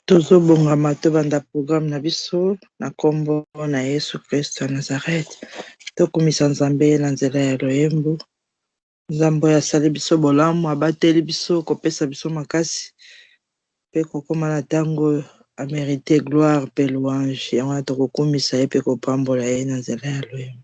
Tozobongama tobanda programme na biso na kombo na Yesu Kristo ya Nazareth. Tokumisa Nzambe na nzela ya loyembo. Nzambe asali biso bolamu, abateli biso kopesa biso makasi pe kokoma na ntango amérite gloire pe louange. Yango wana tokokumisa ye pe kopambola ye na nzela ya loyembo.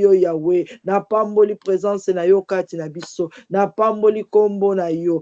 yo Yahweh, na pamboli présence na yo kati na biso, na pamboli kombo na yo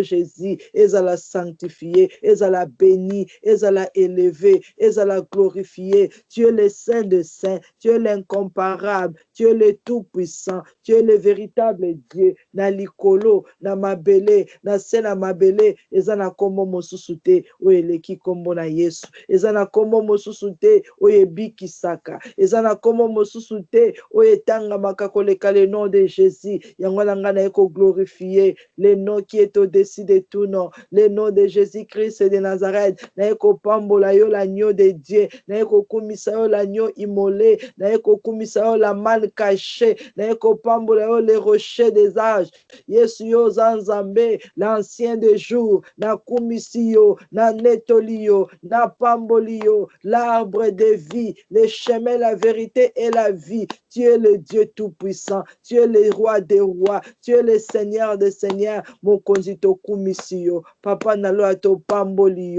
Jésus, ezala sanctifié, ezala béni, ezala élevé, ezala glorifié. Tu es le Saint de Saints, tu es l'incomparable, tu es le tout-puissant, tu es le véritable Dieu. Na likolo, na mabele, na se na mabele, ezana kombo mosusu te, oyeleki kombo na Yesu. Ezana kombo mosusu te, oyebikisaka. Ezana kombo mosusu te, oyetanga makakoleka le nom de Jésus. Yangola ngana eko glorifier le nom qui est au-dessus de tout nom, le nom de Jésus-Christ de Nazareth. Na eko pambola yo l'agneau de Dieu, na eko kumisa yo l'agneau immolé, na eko kumisa yo la manne cachée, na eko pambola yo les rochers des âges. Yesu yo zanzambe, l'ancien des jours, na kumisi yo, na netoli yo, na pamboli yo, l'arbre de vie, le chemin, la vérité et la vie. Tu es le Dieu tout-puissant, tu es le roi des rois, tu es le Seigneur des seigneurs. Mon konzito kumisi yo, papa nalo to pamboli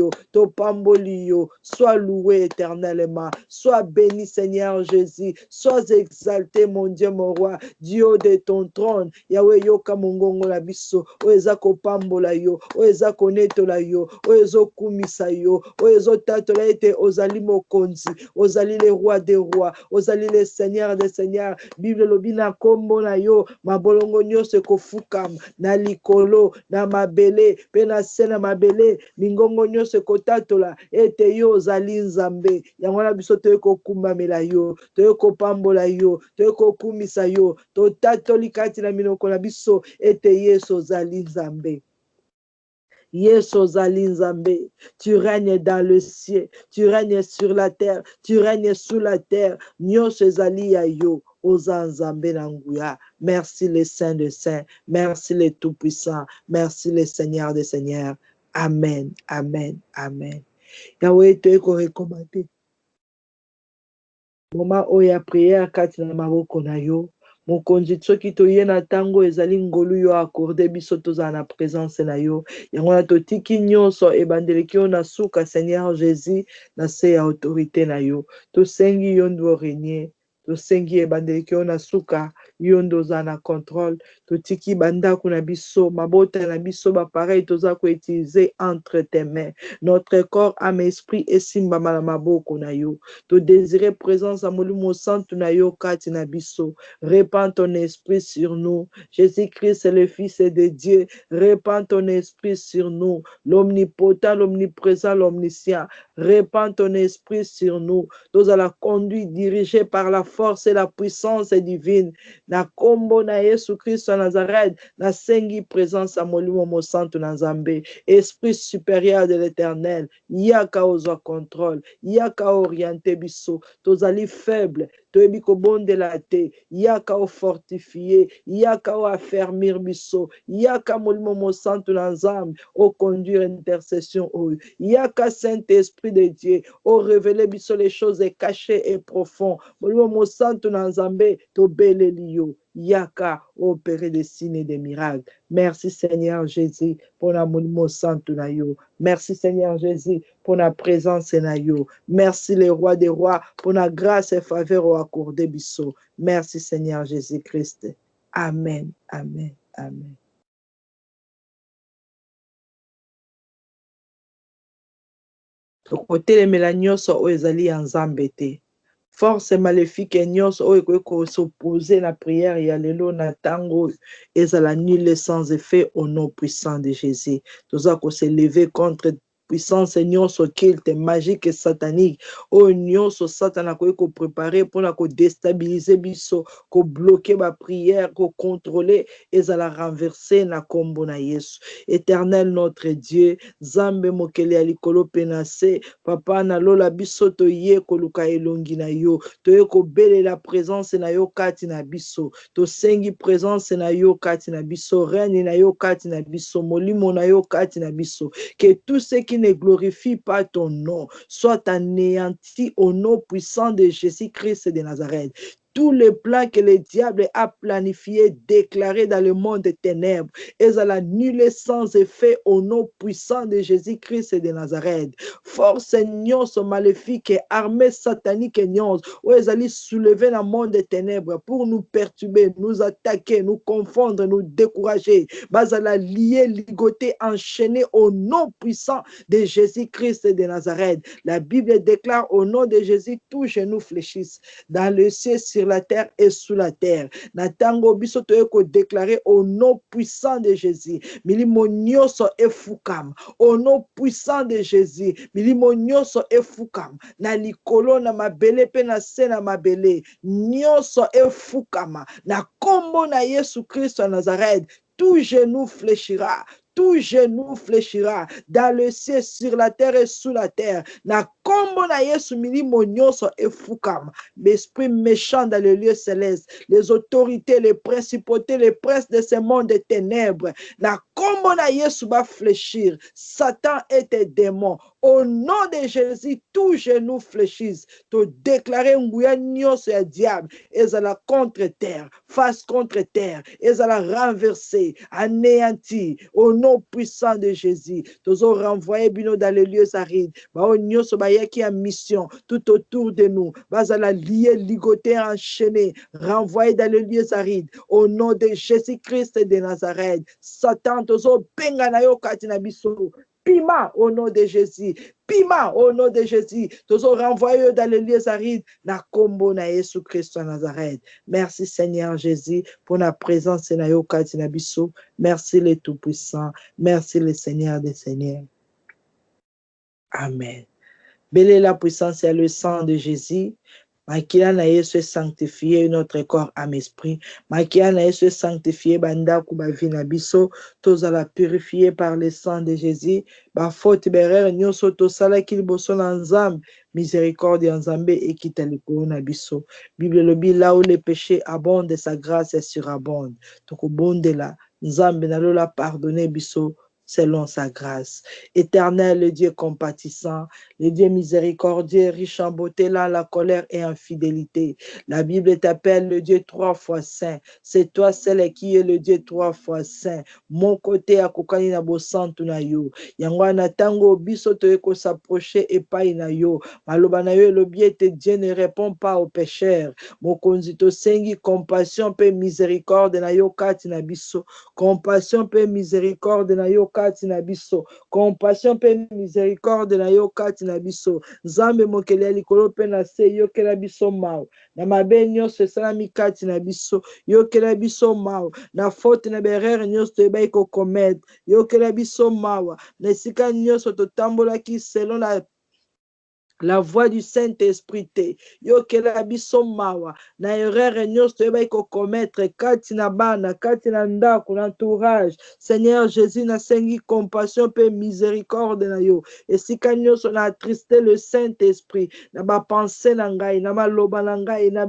yo, sois loué éternellement, sois béni Seigneur Jésus, sois exalté mon Dieu, mon roi, Dieu de ton trône. Yahweh yoka mongongo la biso, oeza ko pambola yo, oeza ko netola yo, oezo kumisa yo, oezo tatola ete ozali mokonzi, ozali le roi des rois, ozali le Seigneur des seigneurs. Bible lobina kombo na yo, mabolongo nyose kofukam na likolo, na mabele, pe na se na mabele, mingongo nyose kotatola ete yo ozali nzambe. Yango na biso toyeko kumbamela yo, toyeko pambola yo, toyeko kumisa yo, totatoli kati na minoko na biso ete Yesu ozali nzambe. Yesu ozali nzambe. Tu règnes dans le ciel, tu règnes sur la terre, tu règnes sous la terre. Nyonso ezali ya yo. Oza nzambe na nguya. Merci les saints de saints, merci les tout-puissants, merci les seigneurs des seigneurs. Amen, amen, amen. Yahweh toyeko rekomate. Moment oya prière kati na maboko na yo. Mokonzi soki toye na tango ezali ngolu yo accordé biso tozala na présence na yo. Yango na totiki nyonso ebandeleki yo na suka Seigneur Jésus na se ya autorité na yo. Tosengi yo ndo régner. Tosengi ebandeleki yo na suka yo ndo za na contrôle. Totiki bandako na biso, mabota na biso ba pareil toza ko utiliser entre tes mains. Notre corps, âme, esprit esimba na maboko na yo. To désirer présence à Molimo Santo na yo kati na biso. Répands ton esprit sur nous. Jésus-Christ est le Fils de Dieu. Répands ton esprit sur nous. L'omnipotent, l'omniprésent, l'omniscient. Répands ton esprit sur nous. Nous allons conduire, dirigés par la force et la puissance divine. Na kombo na Yesu Christ Nazareth. Na sengi présence à Molimo Santo na Nzambe. Esprit supérieur de l'Éternel. Yaka ozo contrôle. Yaka orienté biso. Tozali faible. Toyebi ko bondela te. Yaka o fortifié. Yaka o affermir biso. Yaka Molimo Santo na Nzambe. O conduire intercession. Yaka Saint-Esprit de Dieu. O révéler biso les choses cachées et profondes. Molimo Santo na Nzambe. To belelio. Yaka opérer des signes et des miracles. Merci Seigneur Jésus pour la Molimo Santo na yo. Merci Seigneur Jésus pour la présence na yo. Merci le roi des rois pour la grâce et faveur au accordé biso. Merci Seigneur Jésus-Christ. Amen, amen, amen. Tokotelemela nyonso oyo ezali ya Nzambe te. Force maléfique nyonso oyo ekoki s'opposer na prière ya lelo na tango ezala nul sans effet au nom puissant de Jésus. Toza ko se lever contre puissance nyonso occulte, magique et satanique. Oh nyonso Satan ko préparer pour la ko déstabiliser biso, ko bloquer ma prière, ko contrôler ezala renverser na kombo na Yesu. Éternel notre Dieu, Zambe mokele ya likolo penase, papa na lola biso to ye koluka elongi na yo, to ye ko bele la présence na yo kati na biso, to sengi présence na yo kati na biso, règne na yo kati na biso, molimo na yo kati na biso, que tout ce qui ne glorifie pas ton nom soit anéanti au nom puissant de Jésus-Christ de Nazareth. tous les plans que le diable a planifiés, déclarés dans le monde des ténèbres, et à la nulle sans effet au nom puissant de Jésus-Christ et de Nazareth. Force nyonso maléfique et armée satanique nyonso, où ils allaient soulever le monde des ténèbres pour nous perturber, nous attaquer, nous confondre, nous décourager. Bazala lié, ligoté, enchaîné au nom puissant de Jésus-Christ et de Nazareth. La Bible déclare au nom de Jésus, tous genoux fléchissent dans le ciel, sur la terre et sous la terre. Natango biso toyeko déclarer au nom puissant de Jésus. Milimo nyonso efukam. Au nom puissant de Jésus. Milimo nyonso efukam. Na likolo na mabele pe na se na mabele. Nyonso efukama. Na kombo na Yesu Christ à Nazareth. Tout genou fléchira. Tout genou fléchira dans le ciel, sur la terre et sous la terre. Na kombo na Yesu milimo nyonso efukam. L'esprit méchant dans le lieu céleste, les autorités, les principautés, les princes de ce monde de ténèbres. Na kombo na Yesu va fléchir. Satan et tes démons. Au nom de Jésus, tous genoux fléchissent. Te déclarer nguya nyonso ya diable. Ezala contre terre, face contre terre. Ezala renversé, anéanti. Au nom puissant de Jésus. Tozo renvoyer bino dans les lieux arides. Bao nyonso bayaki a mission tout autour de nous. Bazala lié, ligoté, enchaîné, renvoyé dans les lieux arides. Au nom de Jésus-Christ et de Nazareth. Satan tozo penga na yo katina biso. Pima au nom de Jésus. Pima au nom de Jésus. Tozo renvoyé dans les lieux arides. Na kombo na Yesu Christ à Nazareth. Merci Seigneur Jésus pour la présence na yo katina biso. Merci le Tout-Puissant. Merci le Seigneur des Seigneurs. Amen. Belle est la puissance et le sang de Jésus. Makia na Yesu sanctifié notre corps, âme, esprit. Makia na Yesu sanctifié banda kubavi na biso. Tozala purifié par le sang de Jésus. Ba faute berere nyonso tosala kiliboso na nzambe. Miséricorde nzambe ekita likolo na biso. Bible lobi là où les péchés abondent, sa grâce est surabonde. Tokobondela nzambe nalola pardonner biso selon sa grâce. Éternel, le Dieu compatissant, le Dieu miséricordieux, riche en beauté, là, la colère et en fidélité. La Bible t'appelle le Dieu 3 fois saint. C'est toi, celle qui est le Dieu 3 fois saint. Mon côté, à kokani na bosantu na yo. Yangwana tango biso toeko s'approcher et pas na yo. Maloba na yo, le biais te Dieu ne répond pas aux pécheurs. Mokonzi to sengi compassion pe miséricorde na yo kati na biso. Compassion pe miséricorde na yo kati na biso. Compassion pe miséricorde na yo kati na biso. Nzambe mokele ya likolo pe na se yo kela biso mau. Na mabe nyonso esalami kati na biso. Yo kela biso mau. Na faute na berere nyonso toyebaki kokomete. Yo kela biso mau. Na esika nyonso totambolaki selon la voix du Saint-Esprit te. Yo kela biso mawa. Na erreur nyonso toyebaki kokomete kati na bana, kati na ndako, na entourage. Seigneur Jésus na sengi compassion pe miséricorde na yo. Esika nyonso na attristé le Saint-Esprit. Na ba pensée na ngai, na maloba na ngai, na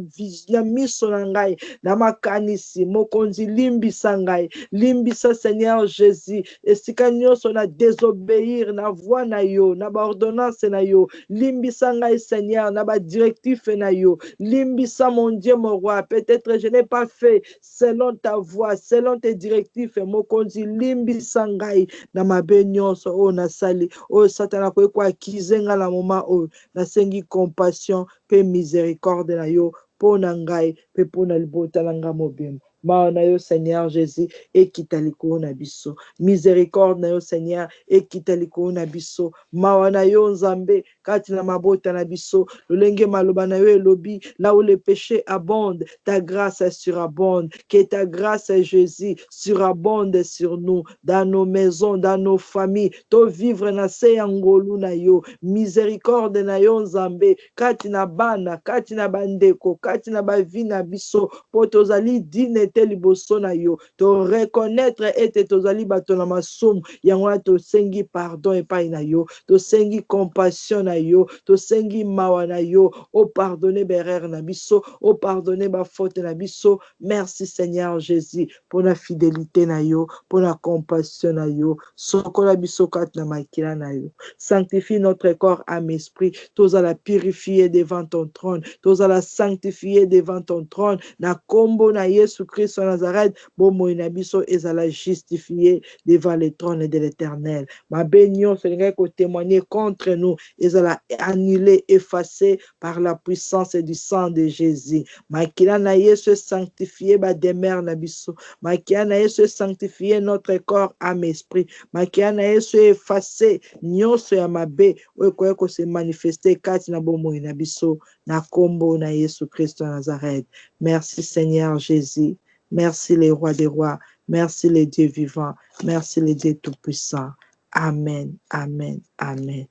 miso na ngai, na makanisi. Mokonzi limbisa ngai. Limbisa Seigneur Jésus. Esika nyonso na désobéir na voix na yo, na ba ordonnance na yo. Limbisa ngai Seigneur, na ba directif na yo. Limbisa mon Dieu, mon roi. Peut-être je n'ai pas fait selon ta voix, selon tes directives. Mokonzi limbisa ngai na mabe nyonso o na sali. O Satana ko ko akizenga na moment o na sengi compassion pe miséricorde na yo po na ngai pe po na libota na nga mobimba. Ma na yo Seigneur Jésus ekita likolo na biso. Miséricorde na yo Seigneur ekita likolo na biso. Ma na yo Nzambe kati na mabota na biso. Lolenge maloba na yo elobi là où le péché abonde, ta grâce surabonde. Que ta grâce Jésus surabonde sur nous, dans nos maisons, dans nos familles. To vivre na se ngolu na yo. Miséricorde na yo Nzambe kati na bana, kati na bandeko, kati na bavi na biso. Po tozali dine te liboso na yo, to reconnaître ete tozali bato na masumu, yango wana tosengi pardon epai na yo, tosengi compassion na yo, tosengi mawa na yo, o pardonner berere na biso, o pardonner ba faute na biso. Merci Seigneur Jésus pour la fidélité na yo, pour la compassion na yo, sokola biso kat na makila na yo. Sanctifie notre corps, âme, esprit, toza la purifier devant ton trône, toza la sanctifier devant ton trône, na kombo na Yesu Christ de Nazareth, bomo na biso ezala justifié devant le trône de l'Éternel. Ma bénion, Seigneur, qu'on témoigner contre nous, ezala annulé, effacé par la puissance du sang de Jésus. Makila na Yesu sanctifié ba demeure na biso. Makila na Yesu sanctifié notre corps, âme, esprit. Makila na Yesu effacé nyonso ya mabe oyo ko se manifester kati na bomo na biso na kombo na Yesu Christ de Nazareth. Merci Seigneur Jésus. Merci les rois des rois. Merci les dieux vivants. Merci les dieux tout-puissants. Amen. Amen. Amen.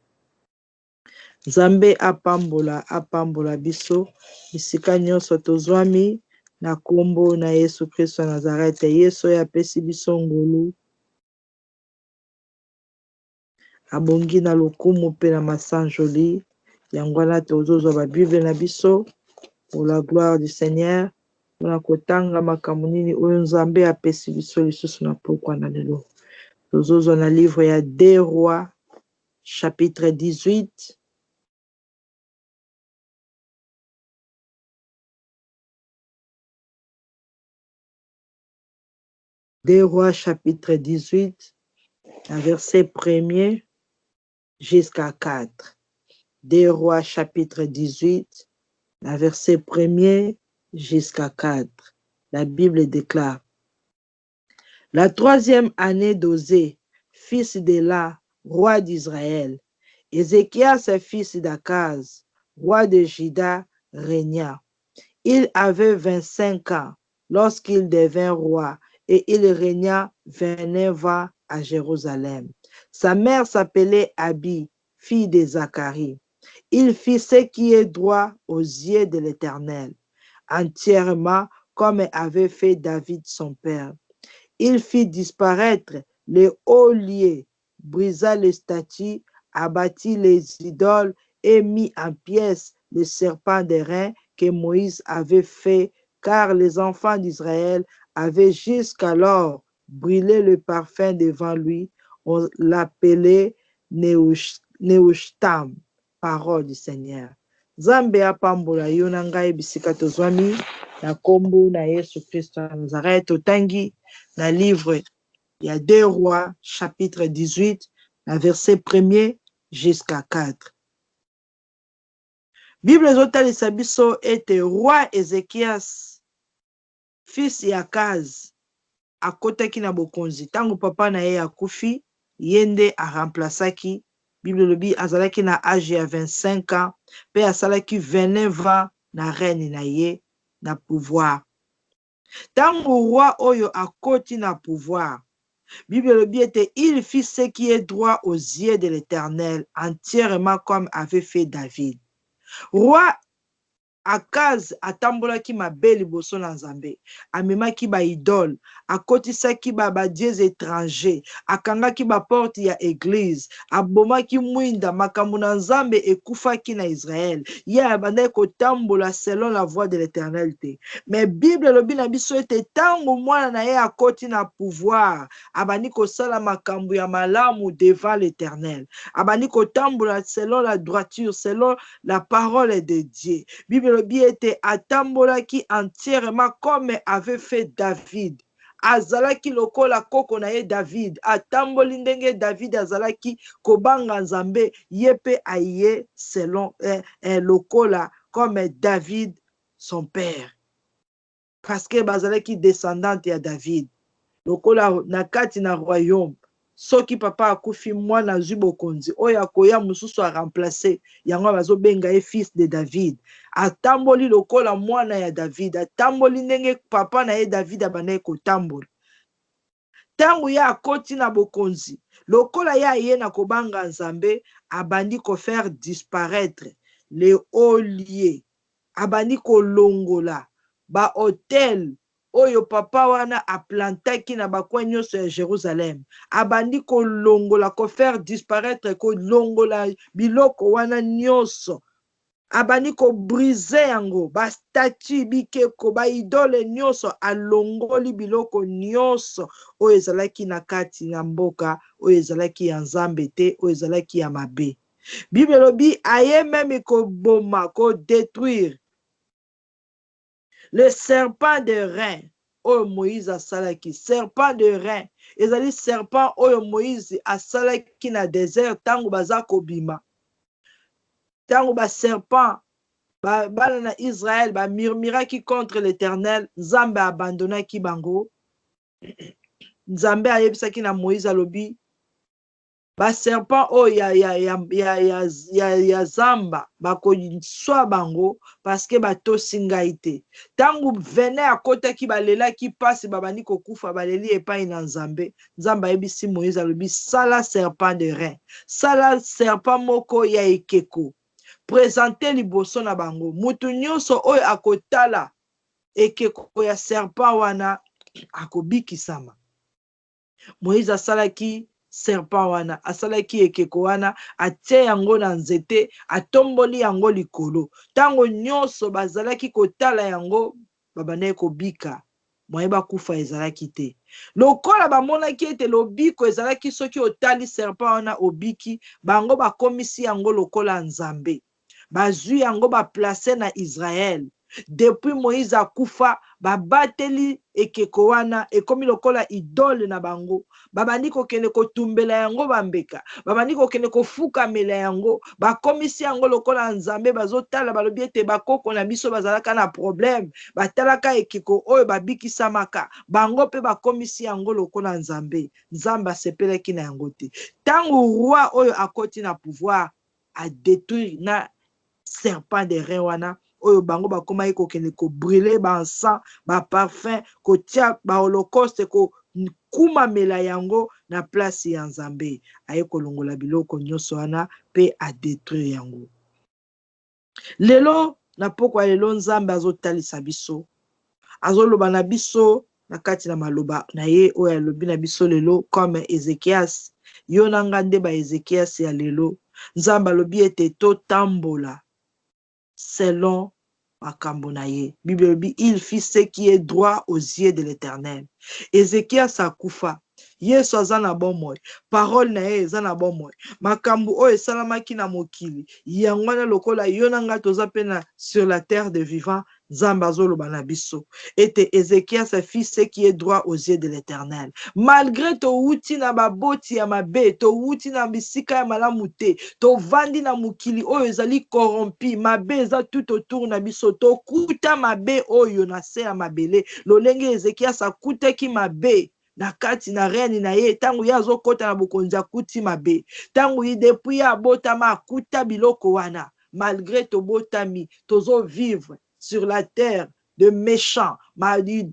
Nzambe apambola biso bisika nyonso tozwami na kombo na Yesu Christ de Nazareth. Yesu ya pesi biso ngolu abongi na lokumu pe na masanjoli yango wana tozozwa ba Bible na biso pour la gloire du Seigneur. Mona kotanga makambo nini oyo Nzambe apesi biso lisusu na pokwa na lelo. Tozozwa na livre ya 2 Rois chapitre 18. Deux Rois chapitre 18, verset 1er jusqu'à 4. 2 Rois chapitre 18, verset 1er jusqu'à 4. La Bible déclare: la 3e année d'Osée, fils d'Éla, roi d'Israël, Ézéchias, fils d'Akaz, roi de Juda, régna. Il avait 25 ans lorsqu'il devint roi et il régna 29 ans à Jérusalem. Sa mère s'appelait Abi, fille de Zacharie. Il fit ce qui est droit aux yeux de l'Éternel, entièrement comme avait fait David son père. Il fit disparaître les hauts lieux, brisa les statues, abattit les idoles et mit en pièces les serpents d'airain que Moïse avait fait, car les enfants d'Israël avaient jusqu'alors brûlé le parfum devant lui. On l'appelait Nehushtam, parole du Seigneur. Nzambe apambola yo na ngai bisika tozwami na kombo na Yesu Kristo na Nazareth. Otangi na livre ya 2 Rois chapitre 18 na verset 1er jusqu'à 4. Bible ezotalisa biso ete roi Ézéchias fils ya Akaz akotaki na bokonzi tango papa na ye akufi, ye nde aremplasaki. Bible lobi azalaki na âge ya 25 ans pe asalaki 29 ans na reine na ye na pouvoir. Tango roi oyo akoti na pouvoir, Bible lobi ete il fit ce qui est droit aux yeux de l'Éternel, entièrement comme avait fait David. Roi Akaz atambolaki mabe liboso na Nzambe, amemaki ba idole, akotisaki ba dieux étrangers, akangaki ba porte ya église, abomaki mwinda, makambo na Nzambe ekufaki na Israël. Ye abandaki kotambola selon la voie de l'Éternel te. Mais Bible lobi na biso ete tango mwana na ye akoti na pouvoir, abandi kosala makambo ya malamu devant l'Éternel, abandi kotambola selon la droiture, selon la parole de Dieu. Bible lobi ete atambolaki entièrement comme avait fait David. Azalaki lokola koko na ye David, atamboli ndenge David azalaki kobanga Nzambe, ye pe aye selon lokola comme David son père, parce que bazalaki descendante ya David. Lokola na kati na royaume, soki papa akufi mwana azwi bokonzi oyo akoya mosusu a remplacer yango bazobenga ye fils de David. Atamboli lokola mwana ya David, atamboli ndenge papa na ye David abandaki kotambola. Tango ya akoti na bokonzi, lokola ya ye na kobanga Nzambe, abandi ko faire disparaître les hauts lieux, abandi kolongola ba hôtel oyo papa wana aplantaki na bakwa nyonso ya Jérusalem. Abandi kolongola, ko faire disparaître, kolongola biloko wana nyonso. Abandi ko brise yango, ba statue bikeko, ba idole nyonso, alongoli biloko nyonso oyo ezalaki na kati na mboka, oyo ezalaki ya nzambe te, oyo ezalaki ya mabe. Bible elobi aye meme koboma, ko détruire le serpent de rein oyo Moïse asalaki. Serpent de rein ezali serpent oyo Moïse asalaki na désert tango baza kobima, tango ba serpent bana na Israël ba murmuraki contre l'Éternel, Nzambe abandonnaki bango. Nzambe ayebisaki na Moïse alobi ba serpent oyo ya zamba bakoswa bango parce que batosi ngai te. Tango vene akotaki balelaki pasi babandi kokufa baleli epai na Nzambe, Nzambe ayebisi Moïse alobi sala serpent de rein, sala serpent moko ya ekeko, présente liboso na bango. Mutu nyonso oyo akotala ekeko ya serpent wana akobikisama. Moïse asalaki serpent wana, asalaki ekeko wana, atie yango na nzete, atomboli yango likolo. Tango nyonso bazalaki kotala yango, babane kobika, moyeba kufa ezalaki te. Lokola bamonaki ete lobiko ezalaki soki otali serpent wana obiki, bango bakomisi yango lokola Nzambe. Bazwi yango ba place na Israël. Depuis Moïse akufa, babateli ekeko wana ekomi lokola idole na bango. Babandi kokende kotumbela yango bambeka, babandi kokende kofukamela yango, bakomisi yango lokola Nzambe. Bazotala balobi ete bakoko na biso bazalaka na problème, batalaka ekeko oyo babikisamaka, bango pe bakomisi yango lokola Nzambe. Nzambe asepelaki na yango te. Tango roi oyo akoti na pouvoir a détruire na serpent de rein wana, oyo bango bakomaki kokende ko brûler ba encens, ba parfum, kotia ba holocauste, ko kumamela yango na place ya Nzambe. Aye kolongola biloko nyonso wana pe a détruire yango. Lelo na pokwa lelo Nzambe azotalisa biso, azoloba na biso na kati na maloba na ye oyo alobi na biso lelo, comme Ezekias. Yo na nga nde ba Ezekias ya lelo. Nzambe alobi ete totambola selon makambo na ye. Bible dit il fit ce qui est droit aux yeux de l'Éternel. Ezekias akufa, Yesu aza na bomoi, parole na ye eza na bomoi, makambo oyo esalamaki na mokili yango wana lokola yo na nga toza pe na sur la terre de vivant. Nzambe azoloba na biso ete Ezekias a fit ce qui est droit aux yeux de l'Éternel. Malgré touti na baboti ya mabe, touti na bisika ya malamu te, tovandi na mokili oyo ezali corrompi, mabe eza tout autour na biso, tokuta mabe oyo na se ya mabele. Lolenge Ezekias akutaki mabe na kati na reine na ye, tango ye azokota na bokonzi akuti mabe, tango ye depuis abotama akuta biloko wana. Malgré tobotami, tozo vivre sur la terre de méchants,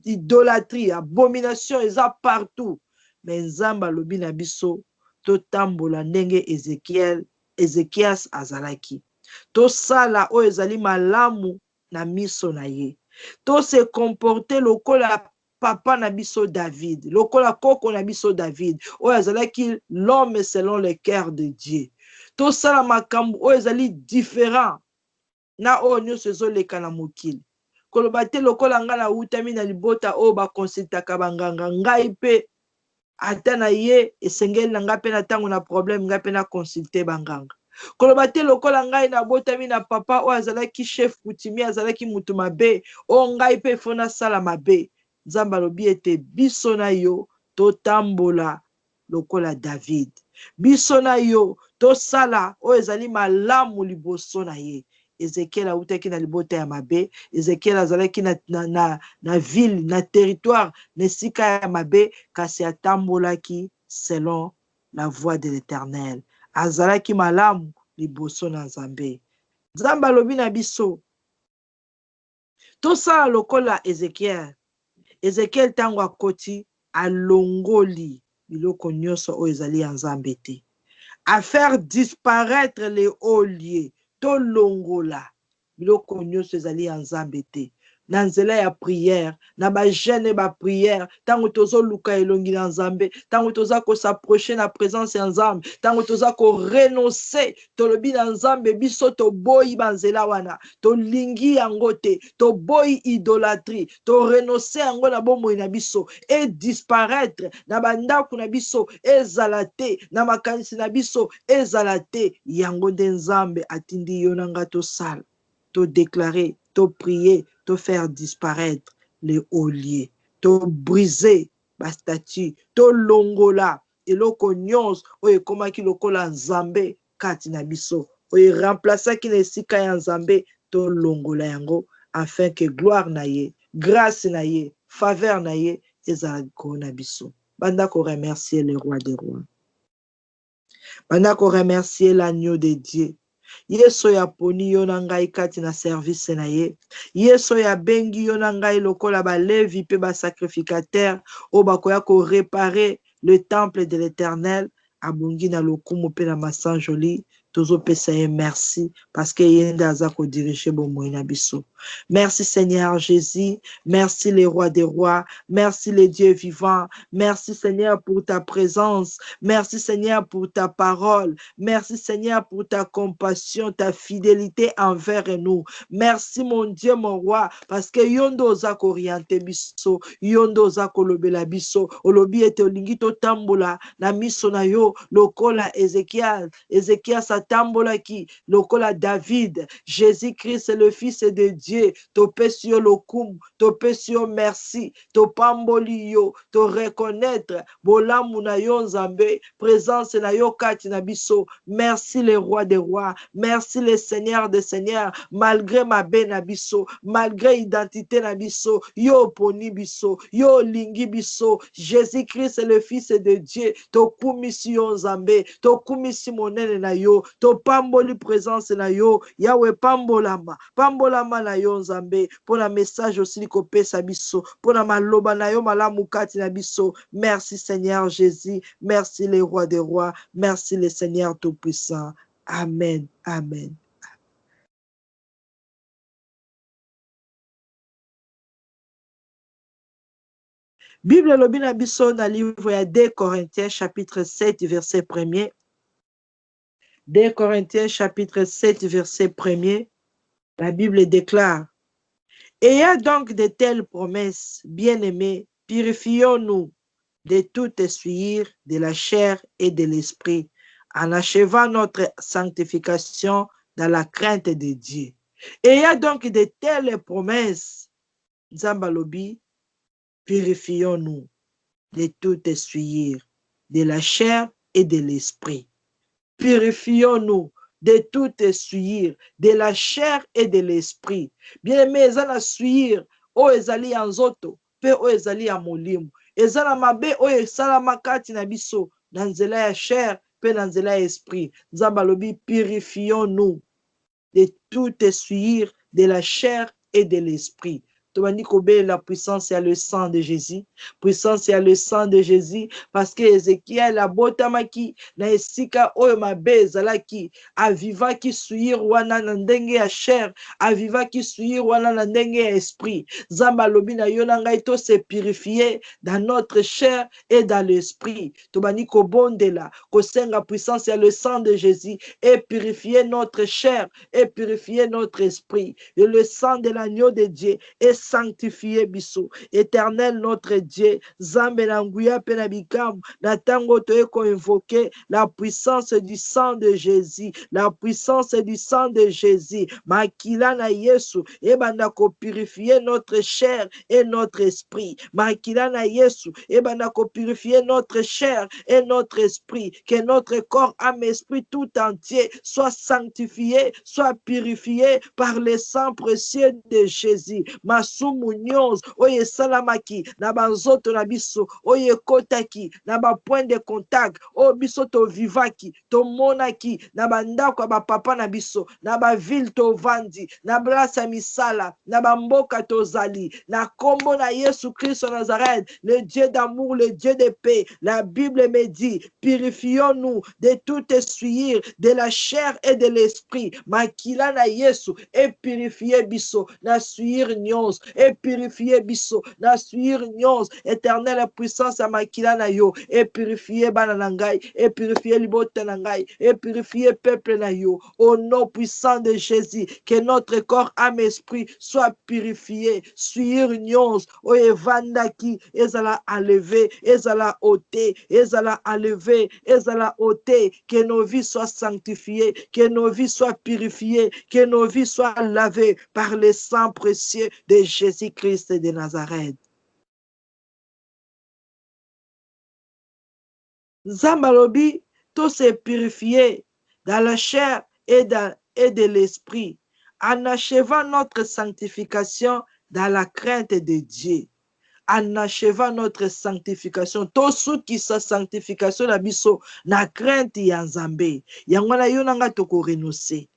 idolâtrie, abomination eza partout. Mais Nzambe alobi na biso totambola ndenge Ezekias azalaki, tosala oyo ezali malamu na miso na ye, to se comporter lokola papa na biso David, lokola koko na biso David oyo azalaki l'homme selon le cœur de Dieu. Tosala makambo oyo ezali différent na oyo nyonso ezoleka na mokili. Koloba te lokola nga na utami na libota oyo bakonsultaka banganga, ngai pe ata na ye esengeli na nga pe na tango na problème nga pe na consulte banganga. Koloba te lokola ngai na botami na papa oyo azalaki chef coutumier, azalaki mutu mabe, o ngai pe fona sala mabe. Nzambe alobi ete biso na yo totambola lokola David, biso na yo tosala oyo ezali malamu liboso na ye. Ezekiel autaki na libota ya mabe, Ezekiel azalaki na ville, na territoire, na sika ya mabe, kasi atambolaki selon la voix de l'Éternel. Azalaki malamu liboso na Nzambe. Nzambe alobi na biso tosala lokola Ezekiel. Ezekiel tango akoti alongoli biloko nyonso oyo ezali ya Nzambe te, à faire disparaître les hauts lieux, to longola biloko nyonso ezali ya nzambe te. Na nzela ya prière, na ba jeûne ba prière, tango tozo luka elongi na nzambe, tango toza ko s'approcher na présence ya nzambe, tango toza ko renoncer, tolobi na nzambe biso to boyi ba nzela wana, to lingi yango te, to boyi idolâtrie, to renoncer yango na bomoi na biso, et disparaître na bandako na biso, ezala te, na makanisi na biso, ezala te, yango nde nzambe atindi yo na nga tosala, to déclarer, to prier, te faire disparaître les hauts lieux, te briser ba statue, te longola eloko nyonso oyo ekomaki lokola nzambe kati na biso, oyo remplaçaki na esika ya nzambe, te longola yango afin que gloire na ye, grâce na ye, faveur na ye ezala na biso. Banda ko remercier le roi des rois, banda ko remercier l'agneau de Dieu. Yeso ya poni yo na ngai kati na service na ye. Yeso ya bengi yo na ngai lokola ba levi pe ba sacrificateur o bakoya ko réparer le temple de l'Éternel. Abongi na lokumu pe na masanjoli. Tozo pesa ye merci parce que yende aza ko diriger bomoi na biso. Merci Seigneur Jésus, merci les rois des rois, merci les dieux vivants, merci Seigneur pour ta présence, merci Seigneur pour ta parole, merci Seigneur pour ta compassion, ta fidélité envers nous. Merci mon Dieu, mon roi, parce que yondo oza orienté biso, yondo oza kolobela biso, olobi ete olingi to tambola na miso na yo, lokola Ézéchias satambola ki, lokola David, Jésus-Christ est le fils de Dieu, to pesio lokum, to pesio merci, to pamboli yo, to reconnaître, bolamu na yo nzambe, présence na yo kati na biso. Merci les rois des rois, merci les seigneurs des seigneurs, malgré ma na biso, malgré identité na biso, yo poni biso, yo lingi biso, Jésus-Christ est le fils de Dieu, to kumisi yo nzambe, to kumisi monene na yo, to pamboli présence na yo, Yahweh pambolama, pambolama na yo nzambe, pour la message aussi li kopesa biso, pour la maloba na yo malamu kati na biso. Merci Seigneur Jésus, merci les rois des rois, merci les seigneurs tout-puissants. Amen, amen. Bible lobi na biso na livre ya 2 Corinthiens chapitre 7 verset 1er. 2 Corinthiens chapitre 7 verset 1er. La Bible déclare: ayant donc de telles promesses, bien-aimés, purifions-nous de tout essuyer de la chair et de l'esprit, en achevant notre sanctification dans la crainte de Dieu. Ayant donc de telles promesses, Zambalobi, purifions-nous de tout essuyer de la chair et de l'esprit. Purifions-nous de tout essuyer de la chair et de l'esprit. Bien-aimé, ezala suir o ezali ya nzoto pe o ezali ya molimo. Ezala mabe o esalama kati na biso na nzela ya chair pe na nzela ya esprit. Nzambe alobi purifions-nous de tout essuyer de la chair et de l'esprit. Tobandi kobe la puissance et le sang de Jésus, puissance et le sang de Jésus, parce que Ézéchiel a botamaki na esika oyo mabe ezalaki avivaki suir wana na ndenge ya chair, avivaki suir wana na ndenge ya esprit. Zamba lobi na yo na ngai to se purifier dans notre chair et dans l'esprit. Tobandi kobondela kosenga puissance et le sang de Jésus et purifier notre chair et purifier notre esprit. Et le sang de l'agneau de Dieu est sanctifié biso. Éternel notre Dieu, Zambe na nguya pe na bikamu, na tango toye ko invoquer la puissance du sang de Jésus, la puissance du sang de Jésus. Makila na Yesu, ebanda ko purifier notre chair et notre esprit. Makila na Yesu, ebanda ko purifier notre chair et notre esprit, que notre corps, âme, esprit tout entier soit sanctifié, soit purifié par le sang précieux de Jésus. masumu nyonso oyo esalamaki na banzoto na biso oyo ekotaki na bapoint de contact oyo biso tovivaki tomonaki na bandako ya bapapa na biso na baville tovandi na place ya misala na bamboka tozali na kombo na Yesu Christ Nazareth, le Dieu d'amour, le Dieu de paix. La Bible me dit, purifions-nous de tout essuyer de la chair et de l'esprit. Makila na Yesu et purifier biso na suir nyons et purifier biso na suir nyons. Éternelle puissance à makila na yo et purifier bananangai et purifier libota nangai et purifier peuple na yo. Au nom puissant de Jésus, que notre corps, âme, esprit soit purifié. Suir nyons o evandaki ezala enlevé, ezala ôté, ezala enlevé, ezala ôté, que nos vies soient sanctifiées, que nos vies soient purifiées, que nos vies soient lavées par le sang précieux de Jésus-Christ de Nazareth. Zambalobi, tout se purifier dans la chair et de l'esprit, en achevant notre sanctification dans la crainte de Dieu. En achevant notre sanctification, tout ce qui sa sanctification na biso na crainte ya Nzambe. Yangwana yo nanga toko renoncer.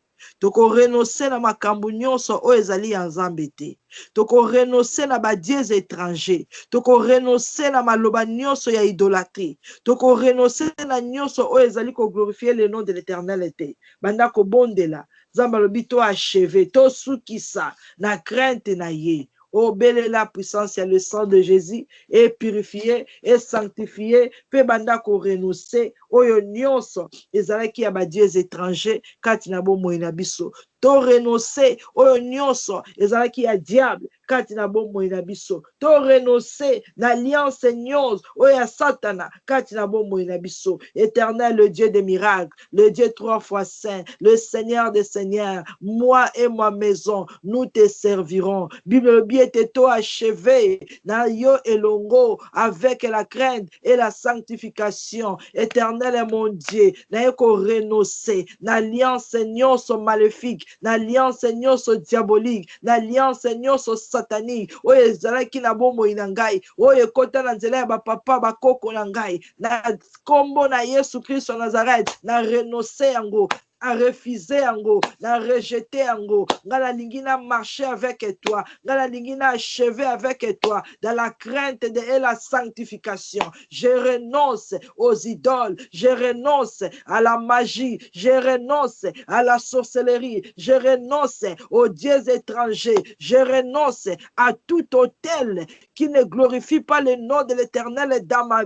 Toko renoncer na makambo nyonso o ezali ya Nzambe te. Toko renoncer na ba dieux étrangers. Toko renoncer na maloba nyonso ya idolâtrie. Toko renoncer na nyonso o ezali ko glorifier le nom de l'Éternel te. Banda ko bondela. Nzambe lobi to achevé, to sukisa na crainte na ye. Obéler la puissance, il y a le sang de Jésus, et purifier, et sanctifier, pe banda ko renoncer, oyo nyonso, ezalaki ya ba dieux étrangers, kati na bomo ina biso. To renoncer, oyo nyonso, ezalaki ya diable, kati na bomo ina biso. To renoncer, na alliance nyonso, oyo ya satana, kati na bomo ina biso. Éternel, le Dieu des miracles, le Dieu 3 fois saint, le Seigneur des seigneurs, moi et ma maison, nous te servirons. Bible bien était achevé, na yo elongo, avec la crainte et la sanctification. Éternel est mon Dieu, na yoko renoncer, na alliance nyonso maléfique, na alliance nyonso diabolique, na alliance nyonso satanique, oyo ezalaki na bomo inangai, oyo ekota na nzela ya bapapa bakoko na ngai, na kombo na Yesu Christ Nazareth, na renoncer yango, à refuser yango, na rejeter yango, ngala lingina marcher avec toi, ngala lingina achever avec toi, dans la crainte et la sanctification. Je renonce aux idoles, je renonce à la magie, je renonce à la sorcellerie, je renonce aux dieux étrangers, je renonce à tout autel qui ne glorifie pas le nom de l'Éternel dans ma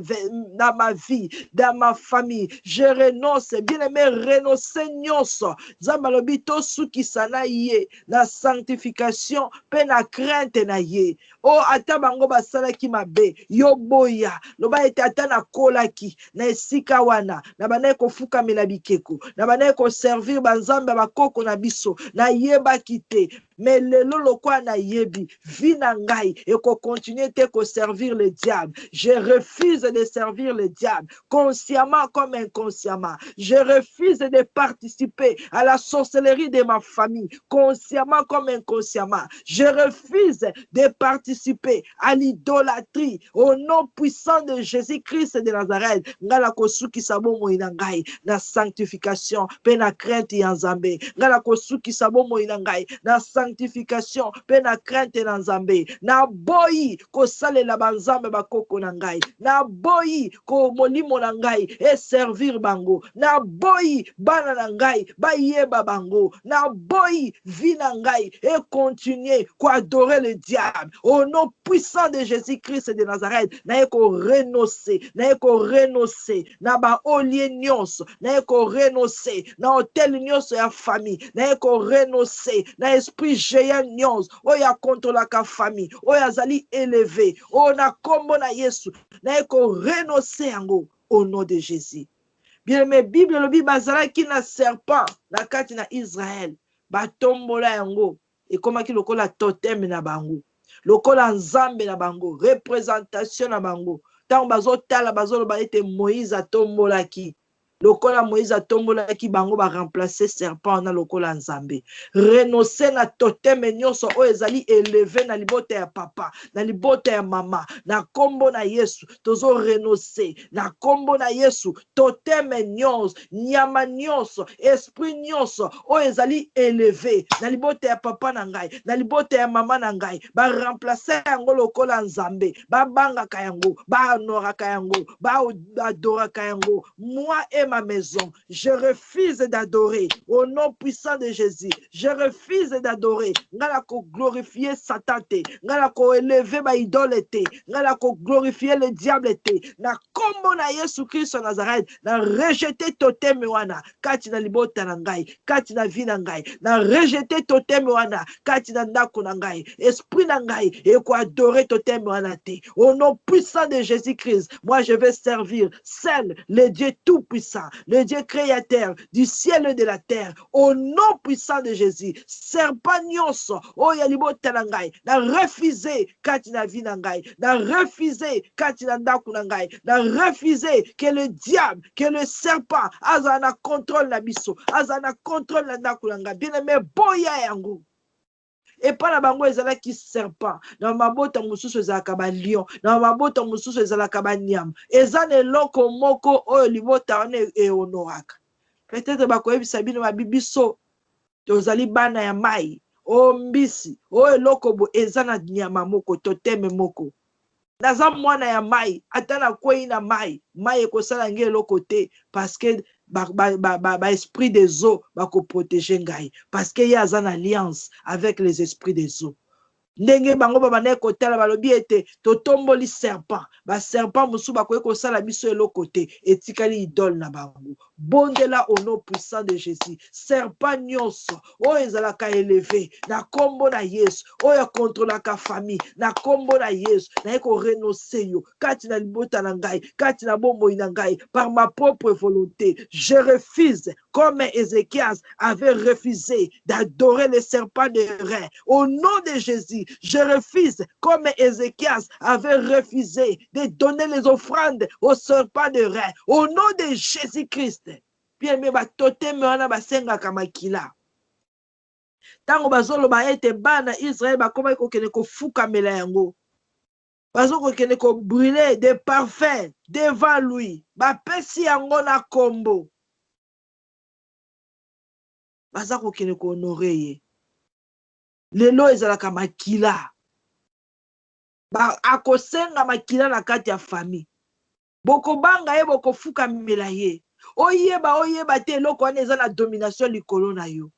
vie, dans ma famille. Je renonce, bien-aimé, renoncer nyonso. Zambalobi to sukisa na ye, na sanctification, pe na crainte na ye. O ata bango basalaki mabe, yo boya, loba ete ata na kolaki, na esika wana, na banaye kofukamela bikeko, na banaye ko servir banzambe bakoko na biso, na yeba kite. Mais lelo lokwa na yebi, vi na ngai, et qu'on continue de servir le diable. Je refuse de servir le diable, consciemment comme inconsciemment. Je refuse de participer à la sorcellerie de ma famille, consciemment comme inconsciemment. Je refuse de participer à l'idolâtrie au nom puissant de Jésus-Christ de Nazareth. Ngala kosuki sabomo inangai, na sanctification, pe na crainte yanzambe. Ngala kosuki sabomo inangai, na sanctification, pe na crainte na nzambe. Na boyi ko sale la banzambe bakoko na ngai. Na boyi ko molimo na ngai et servir bango. Na boyi bana na ngai ba yeba bango. Na boyi vi na ngai et continuer ko adorer le diable. Au nom puissant de Jésus-Christ de Nazareth, na eko renoncer, na eko renoncer na ba olie nyonso, na eko renoncer na hotel nyonso ya famille, na eko renoncer na esprit géant nyonso oya contre la famille, oya zali élevé, o na kombo na Yesu, na eko renoncer yango au nom de Jésus. Bien, mais Bible le Bible bazalaki na serpent na kati na Israël, batombola yango et komaki lokola totem na bango, lokola nzambe na bango, représentation na bango. Tant bazo tala bazo loba ete Moïse atombolaki. Lokola Moïse atombola ki bango ba remplacer serpent na lokola nzambe. Renoncer na totem nyonso o ezali élevé na libota ya papa, na libota ya mama, na kombo na Yesu. Tozo renoncer na kombo na Yesu. Totem nyonso, nyama nyonso, esprit nyonso o ezali élevé na libota ya papa na ngai, na libota ya mama na ngai. Ba remplacer yango lokola nzambe. Ba banga kayango, ba honora kayango, ba adora kayango. Moi et ma maison, je refuse d'adorer au nom puissant de Jésus. Je refuse d'adorer. Ngala ko glorifier Satan te, ngala ko élever ba idole te, ngala ko glorifier le diable te. Na kombo na Yesu Christ Nazareth, na rejeter totem wana, kati na libota na ngai, kati na vie na ngai, na rejeter totem wana, kati na ndako na ngai, esprit na ngai, et ko adorer totem wana te. Au nom puissant de Jésus Christ, moi je vais servir seul le Dieu tout-puissant, le Dieu créateur du ciel et de la terre, au nom puissant de Jésus. Serpent nyonso, oh yalibota na ngai, na refuser kati na vie na ngai, na refuser kati na ndako na ngai, na refuser que le diable, que le serpent, azana contrôle na biso, azana contrôle na ndako na ngai, bien aimé, boya yango. Et pas la bango ezala ki serpent, na mabota mususu ezalaka ba lion, na mabota mususu ezalaka ba nyama. Ezane eloko moko oyo libota wana ehonoraka. Peut-être bakoyebisa bino babibiso tozali bana ya mai, o mbisi, o eloko bo ezana nyama moko, toteme moko. Naza mwana ya mai, atana kwei na mai, mai ekosala nge eloko te, parce que esprit des eaux va protéger ngai, parce que y a une alliance avec les esprits des eaux. Ndenge bango babane kotala balobi ete totomboli serpent, ba serpent musu bakoye kosala biso eloko te, etikali idole na bango. Bondela au nom puissant de Jésus. Serpent nyonso o ezalaka élevé na kombo na Yesu, o ya kontrolaka famille na kombo na Yesu, na eko renoncer yo kati na libota na ngai, kati na bomoi na ngai, par ma propre volonté. Je refuse, comme Ézéchias avait refusé d'adorer les serpents de reins. Au nom de Jésus, je refuse, comme Ézéchias avait refusé de donner les offrandes aux serpents de reins. Au nom de Jésus-Christ. Bien aimé, totem wana basenga kamakila. Tango bazolo ba ete bana Israël bakoma kokene ko fuka mela yango. Bazo kokene ko brûler des parfums devant lui. Ba pesi yango na kombo. Baza kokene ko honorer ye. Lelo ezalaka makila. Ba akosenga makila na kati ya famille. Boko banga ye boko fuka mela ye. Oyeba te eloko wana eza na domination likolo na yo.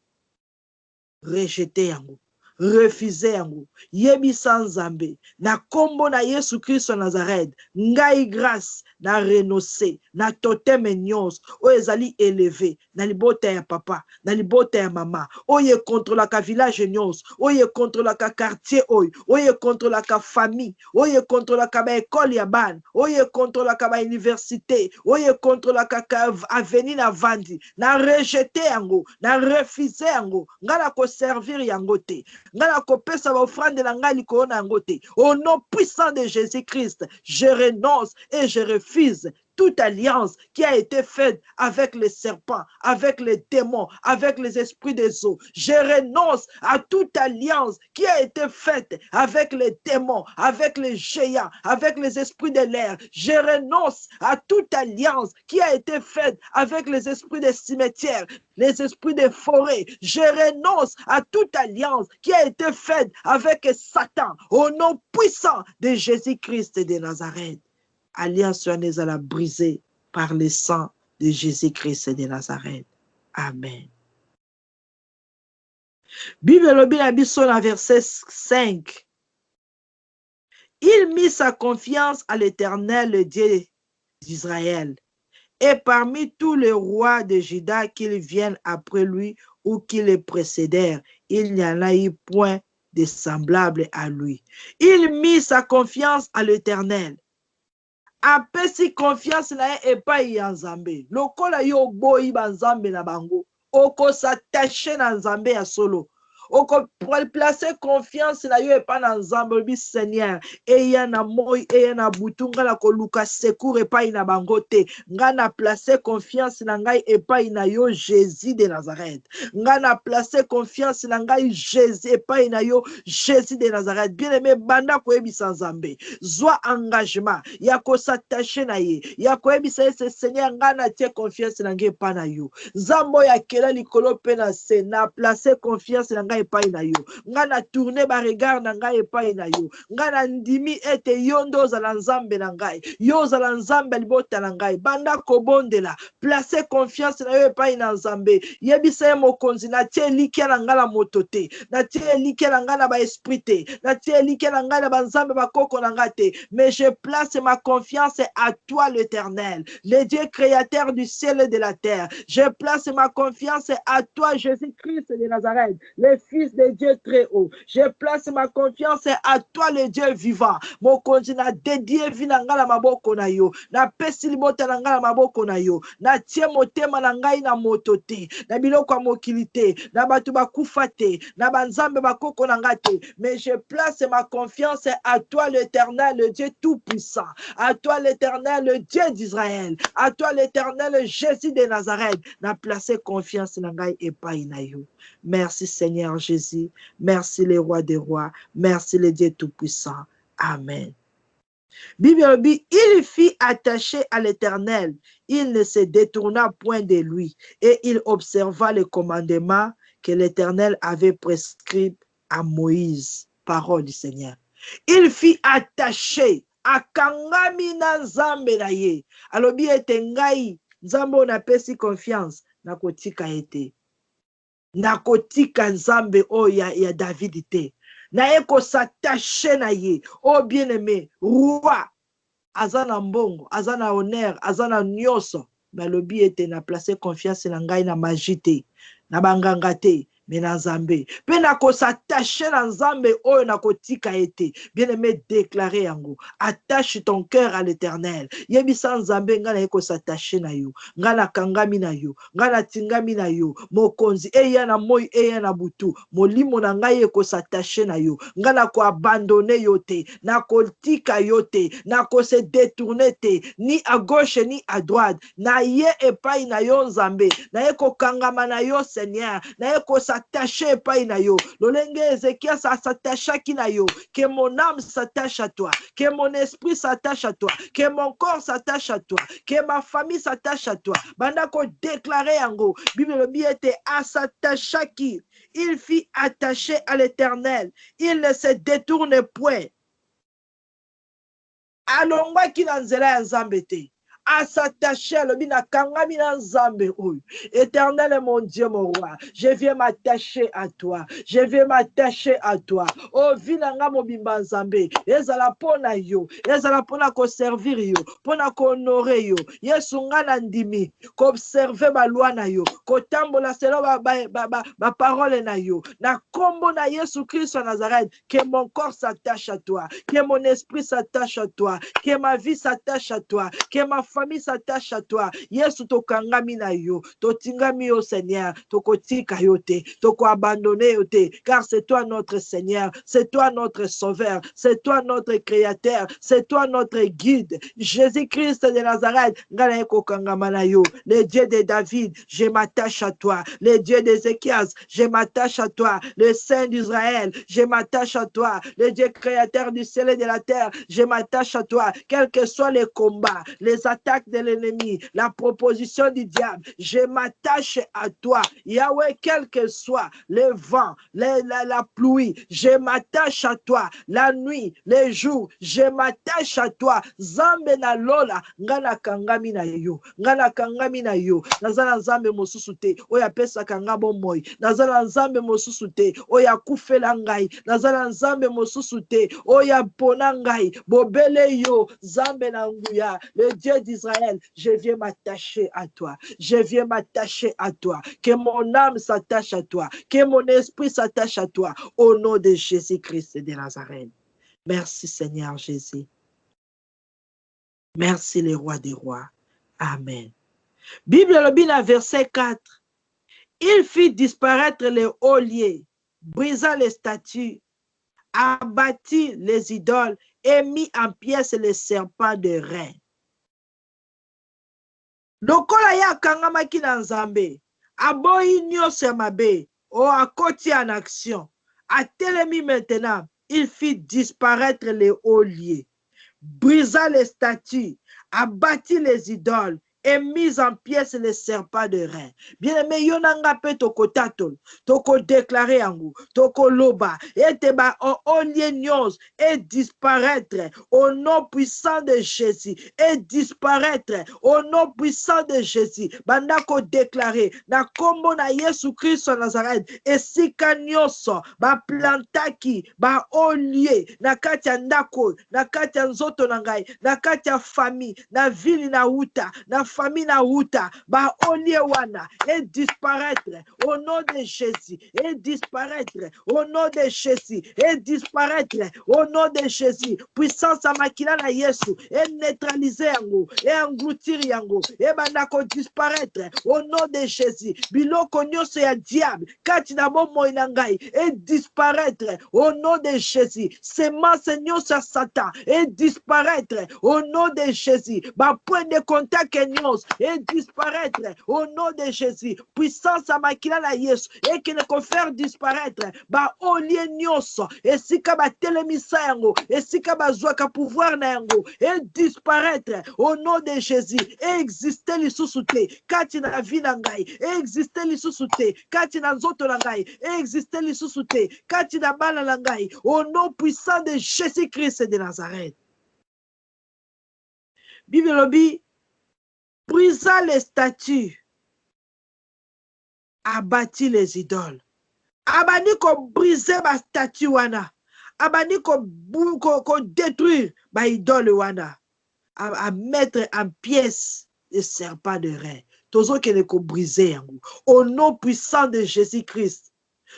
Rejeter yango, refuser yango, yebisa nzambe, na kombo na Yesu Christ Nazareth, ngai grâce, na renoncer, na totem nyonso, o ezali élevé, na libota ya papa, na libota ya mama, oye contre la village nyonso, oye contre la quartier oye contre la famille, oye contre la école ya ban, oye contre la université, oye contre la avenue na vandi, na rejeter yango, na refuser yango, ngala ko servir yango te, ngala ko pesa ba offrande na ngai likolo na yango te. Au nom puissant de Jésus-Christ, je renonce et je refuse toute alliance qui a été faite avec les serpents, avec les démons, avec les esprits des eaux. Je renonce à toute alliance qui a été faite avec les démons, avec les géants, avec les esprits de l'air. Je renonce à toute alliance qui a été faite avec les esprits des cimetières, les esprits des forêts. Je renonce à toute alliance qui a été faite avec Satan, au nom puissant de Jésus-Christ de Nazareth. Alliance à la brisée par le sang de Jésus-Christ de Nazareth. Amen. Bible lobi na biso na verset 5. Il mit sa confiance à l'Éternel, le Dieu d'Israël. Et parmi tous les rois de Juda qu'ils viennent après lui ou qui le précédèrent, il n'y en a eu point de semblable à lui. Il mit sa confiance à l'Éternel. Apesi confiance na epai ya nzambe. Lokola yo boyi ba nzambe na bango, oko s'attacher na nzambe ya solo. placer confiance na yo epa na nzambe olobi Seigneur eya na moi eya na butu nga na koluka secours epai na bango te nga na placer confiance na ngai epai na yo Jésus de Nazareth nga na placer confiance na ngai Jésus epai na yo Jésus de Nazareth bien-aimé banda koyebisa nzambe zwa engagement ya s'attacher na ye ya koyebisa ye Seigneur nga na tie confiance na ngai epai na yo nzambe ya kela likolo pe na se na placer confiance na ngai epai na yo nga na tourner ba regard na ngai epai na yo nga na ndimi ete yo ndo ozala nzambe na ngai yo ozala nzambe libota na ngai banda kobondela placer confiance na yo epai na nzambe yebisa ye mokonzi na tie likia na ngai na moto te na tie likia na ngai na ba esprit te na tie likia na ngai na banzambe bakoko na ngai te mais je place ma confiance à toi l'Éternel le Dieu créateur du ciel et de la terre je place ma confiance à toi Jésus-Christ de Nazareth le fils de Dieu très haut je place ma confiance à toi le Dieu vivant mokonzi na dédié vi na ngai na maboko na yo na pesi libota na ngai na maboko na yo na tie motema na ngai na moto te na biloko ya mokili te na bato bakufa te na banzambe bakoko na ngai te mais je place ma confiance à toi l'Éternel le Dieu tout-puissant à toi l'Éternel le Dieu d'Israël à toi l'Éternel Jésus de Nazareth na placer confiance na ngai epai na yo merci Seigneur Jésus merci le roi des rois merci le Dieu tout-puissant amen. Bible dit, il fit attacher à l'Éternel, il ne se détourna point de lui, et il observa le commandement que l'Éternel avait prescrit à Moïse. Parole du Seigneur. Il fit attacher à kangami na nzambe na ye. Alobi ete ngai, nzambe on apesi confiance, na kotika ete. Na kotika nzambe o ya David te. Na eko s'attacher na ye. Oh bien-aimé, roi, azana mbongo, azana honneur, azana nyoso. Mais lobi ete na placer confiance na ngai na magite, na banganga te. Mais na nzambe pe na ko s'attacher na nzambe oyo na kotika ete bien-aimé déclarer yango attache ton cœur à l'Éternel yebisa nzambe nga na ko s'attacher na yo nga na kangami na yo nga na tingami na yo mokonzi eya na moi eya na butu molimo na ngai ko s'attacher na yo nga na ko abandonner yo te na kotika yo te na ko se détourner te ni à gauche ni à droite na ye epai na yo nzambe na ye ko kangama na yo Seigneur na ye ko s'attacher epai na yo lolenge Ézéchias s'attachaki na yo que mon âme s'attache à toi que mon esprit s'attache à toi que mon corps s'attache à toi que ma famille s'attache à toi banda ko déclarer yango Bible lobi ete s'attachaki il fit attacher à l'Éternel il ne se détourne point alongwaki na nzela ya nzambe te à s'attacher à l'obina kangami na nzambe oyo. Éternel est mon Dieu, mon roi. Je viens m'attacher à toi. Je viens m'attacher à toi. Oh, vinanga mobimba nzambe. Ezala pona yo. Ezala pona ko servir yo. Pona ko honorer yo. Yesu nga na ndimi. Ko observer ba loi na yo. Ko tambola selo ba parole na yo. Na kombo na Yesu Christ wa Nazareth. Que mon corps s'attache à toi. Que mon esprit s'attache à toi. Que ma vie s'attache à toi. Que ma famille s'attache à toi. Yesu to kangami na yo, to tingami yo Seigneur, to kotika yo te, to ko abandonner yo te, car c'est toi notre Seigneur, c'est toi notre Sauveur, c'est toi notre Créateur, c'est toi notre guide. Jésus-Christ de Nazareth, ngana eko kangama na yo, le Dieu de David, je m'attache à toi, le Dieu d'Ézéchias, je m'attache à toi, le Saint d'Israël, je m'attache à toi, le Dieu créateur du ciel et de la terre, je m'attache à toi, quels que soient les combats, les attaques de l'ennemi, la proposition du diable, je m'attache à toi. Yahweh, quel que soit le vent, la pluie, je m'attache à toi. La nuit, les jours, je m'attache à toi. Zambe na lola, ngana kangami na yo, ngana kangami na yo. Nazala zambe mosusu te, oya pesa kangabo moi. Nazala zambe mosusu te, oya kufela ngai. Nazala zambe mosusu te, oya pona ngai. Bobele yo, zambe na nguya. Le Dieu d'Israël, je viens m'attacher à toi. Je viens m'attacher à toi. Que mon âme s'attache à toi. Que mon esprit s'attache à toi. Au nom de Jésus-Christ de Nazareth. Merci Seigneur Jésus. Merci le roi des rois. Amen. Bible le bin à verset 4. Il fit disparaître les hauts lieux brisa les statues, abattit les idoles et mit en pièces les serpents de rein. Lokola ya kangamaki na Nzambe, aboyi nyonso ya mabe, o akoti en action. Atelemi maintenant, il fit disparaître les hauts lieux, brisa les statues, abattit les idoles et mis en pièces les serpents de rein. Bien-aimé, yonanga pe toko tatol, toko déclarer yango, toko loba, et te ba olie nyos, et disparaître au nom puissant de Jésus, et disparaître au nom puissant de Jésus. Bandako déclarer, na kombo na Yesu Christ Nazareth, et sika nyoso, ba plantaki, ba olie, na kati ya ndako, na kati ya nzoto na ngai, na kati ya famille, na ville na uta, na famille na uta, ba olie wana, et disparaître au nom de Jésus, et disparaître au nom de Jésus, et disparaître au nom de Jésus. Puissance à makila na Yesu, et neutraliser yango, et engloutir yango, et bandako disparaître au nom de Jésus. Biloko nyonso ya diable, kati na bomoi na ngai, et disparaître au nom de Jésus. Semence nyonso ya Satan, et disparaître au nom de Jésus. Ba point de contact nyonso, et disparaître au nom de Jésus. Puissance à makila na Yesu, et qui ne confère disparaître, ba olie nyonso, et sika ba telemisa yango, et sika ba zwaka pouvoir na yango, et disparaître au nom de Jésus, et exister lisusu te, kati na vie na ngai, et exister lisusu te, kati na nzoto na ngai, et exister lisusu te, kati na bana na ngai, au nom puissant de Jésus-Christ de Nazareth. Bible lobi, brisa les statues, abattit les idoles. Abani ko briser ba statue wana. Abani ko détruire ba idole wana. À mettre en pièces les serpents de rein. Tozo kene ko briser yango. Au nom puissant de Jésus-Christ.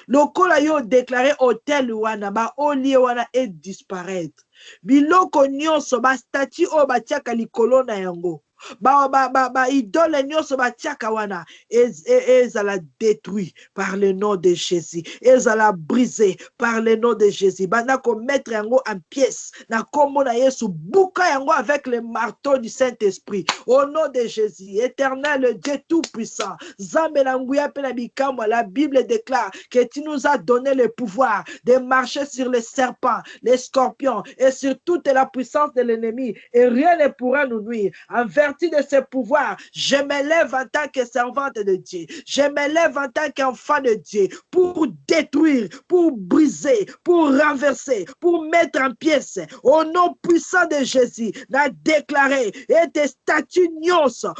Lokola yo déclaré hôtel wana ba olie wana et disparaître. Biloko nyonso ba statue o ba tiaka likolo na yango. Ba idole nyonso ba tiaka wana ezala détruit par le nom de Jésus, ezala brisé par le nom de Jésus. Bana ko mettre yango en pièces na kombo na Yesu, buka yango avec le marteau du Saint-Esprit au nom de Jésus. Éternel Dieu tout puissant, Zambe na nguya pe na bikamwa, la Bible déclare que tu nous as donné le pouvoir de marcher sur les serpents, les scorpions et sur toute la puissance de l'ennemi, et rien ne pourra nous nuire. En vertu de ce pouvoir, je me lève en tant que servante de Dieu, je me lève en tant qu'enfant de Dieu pour détruire, pour briser, pour renverser, pour mettre en pièces au nom puissant de Jésus. N'a déclaré et des statues nyonso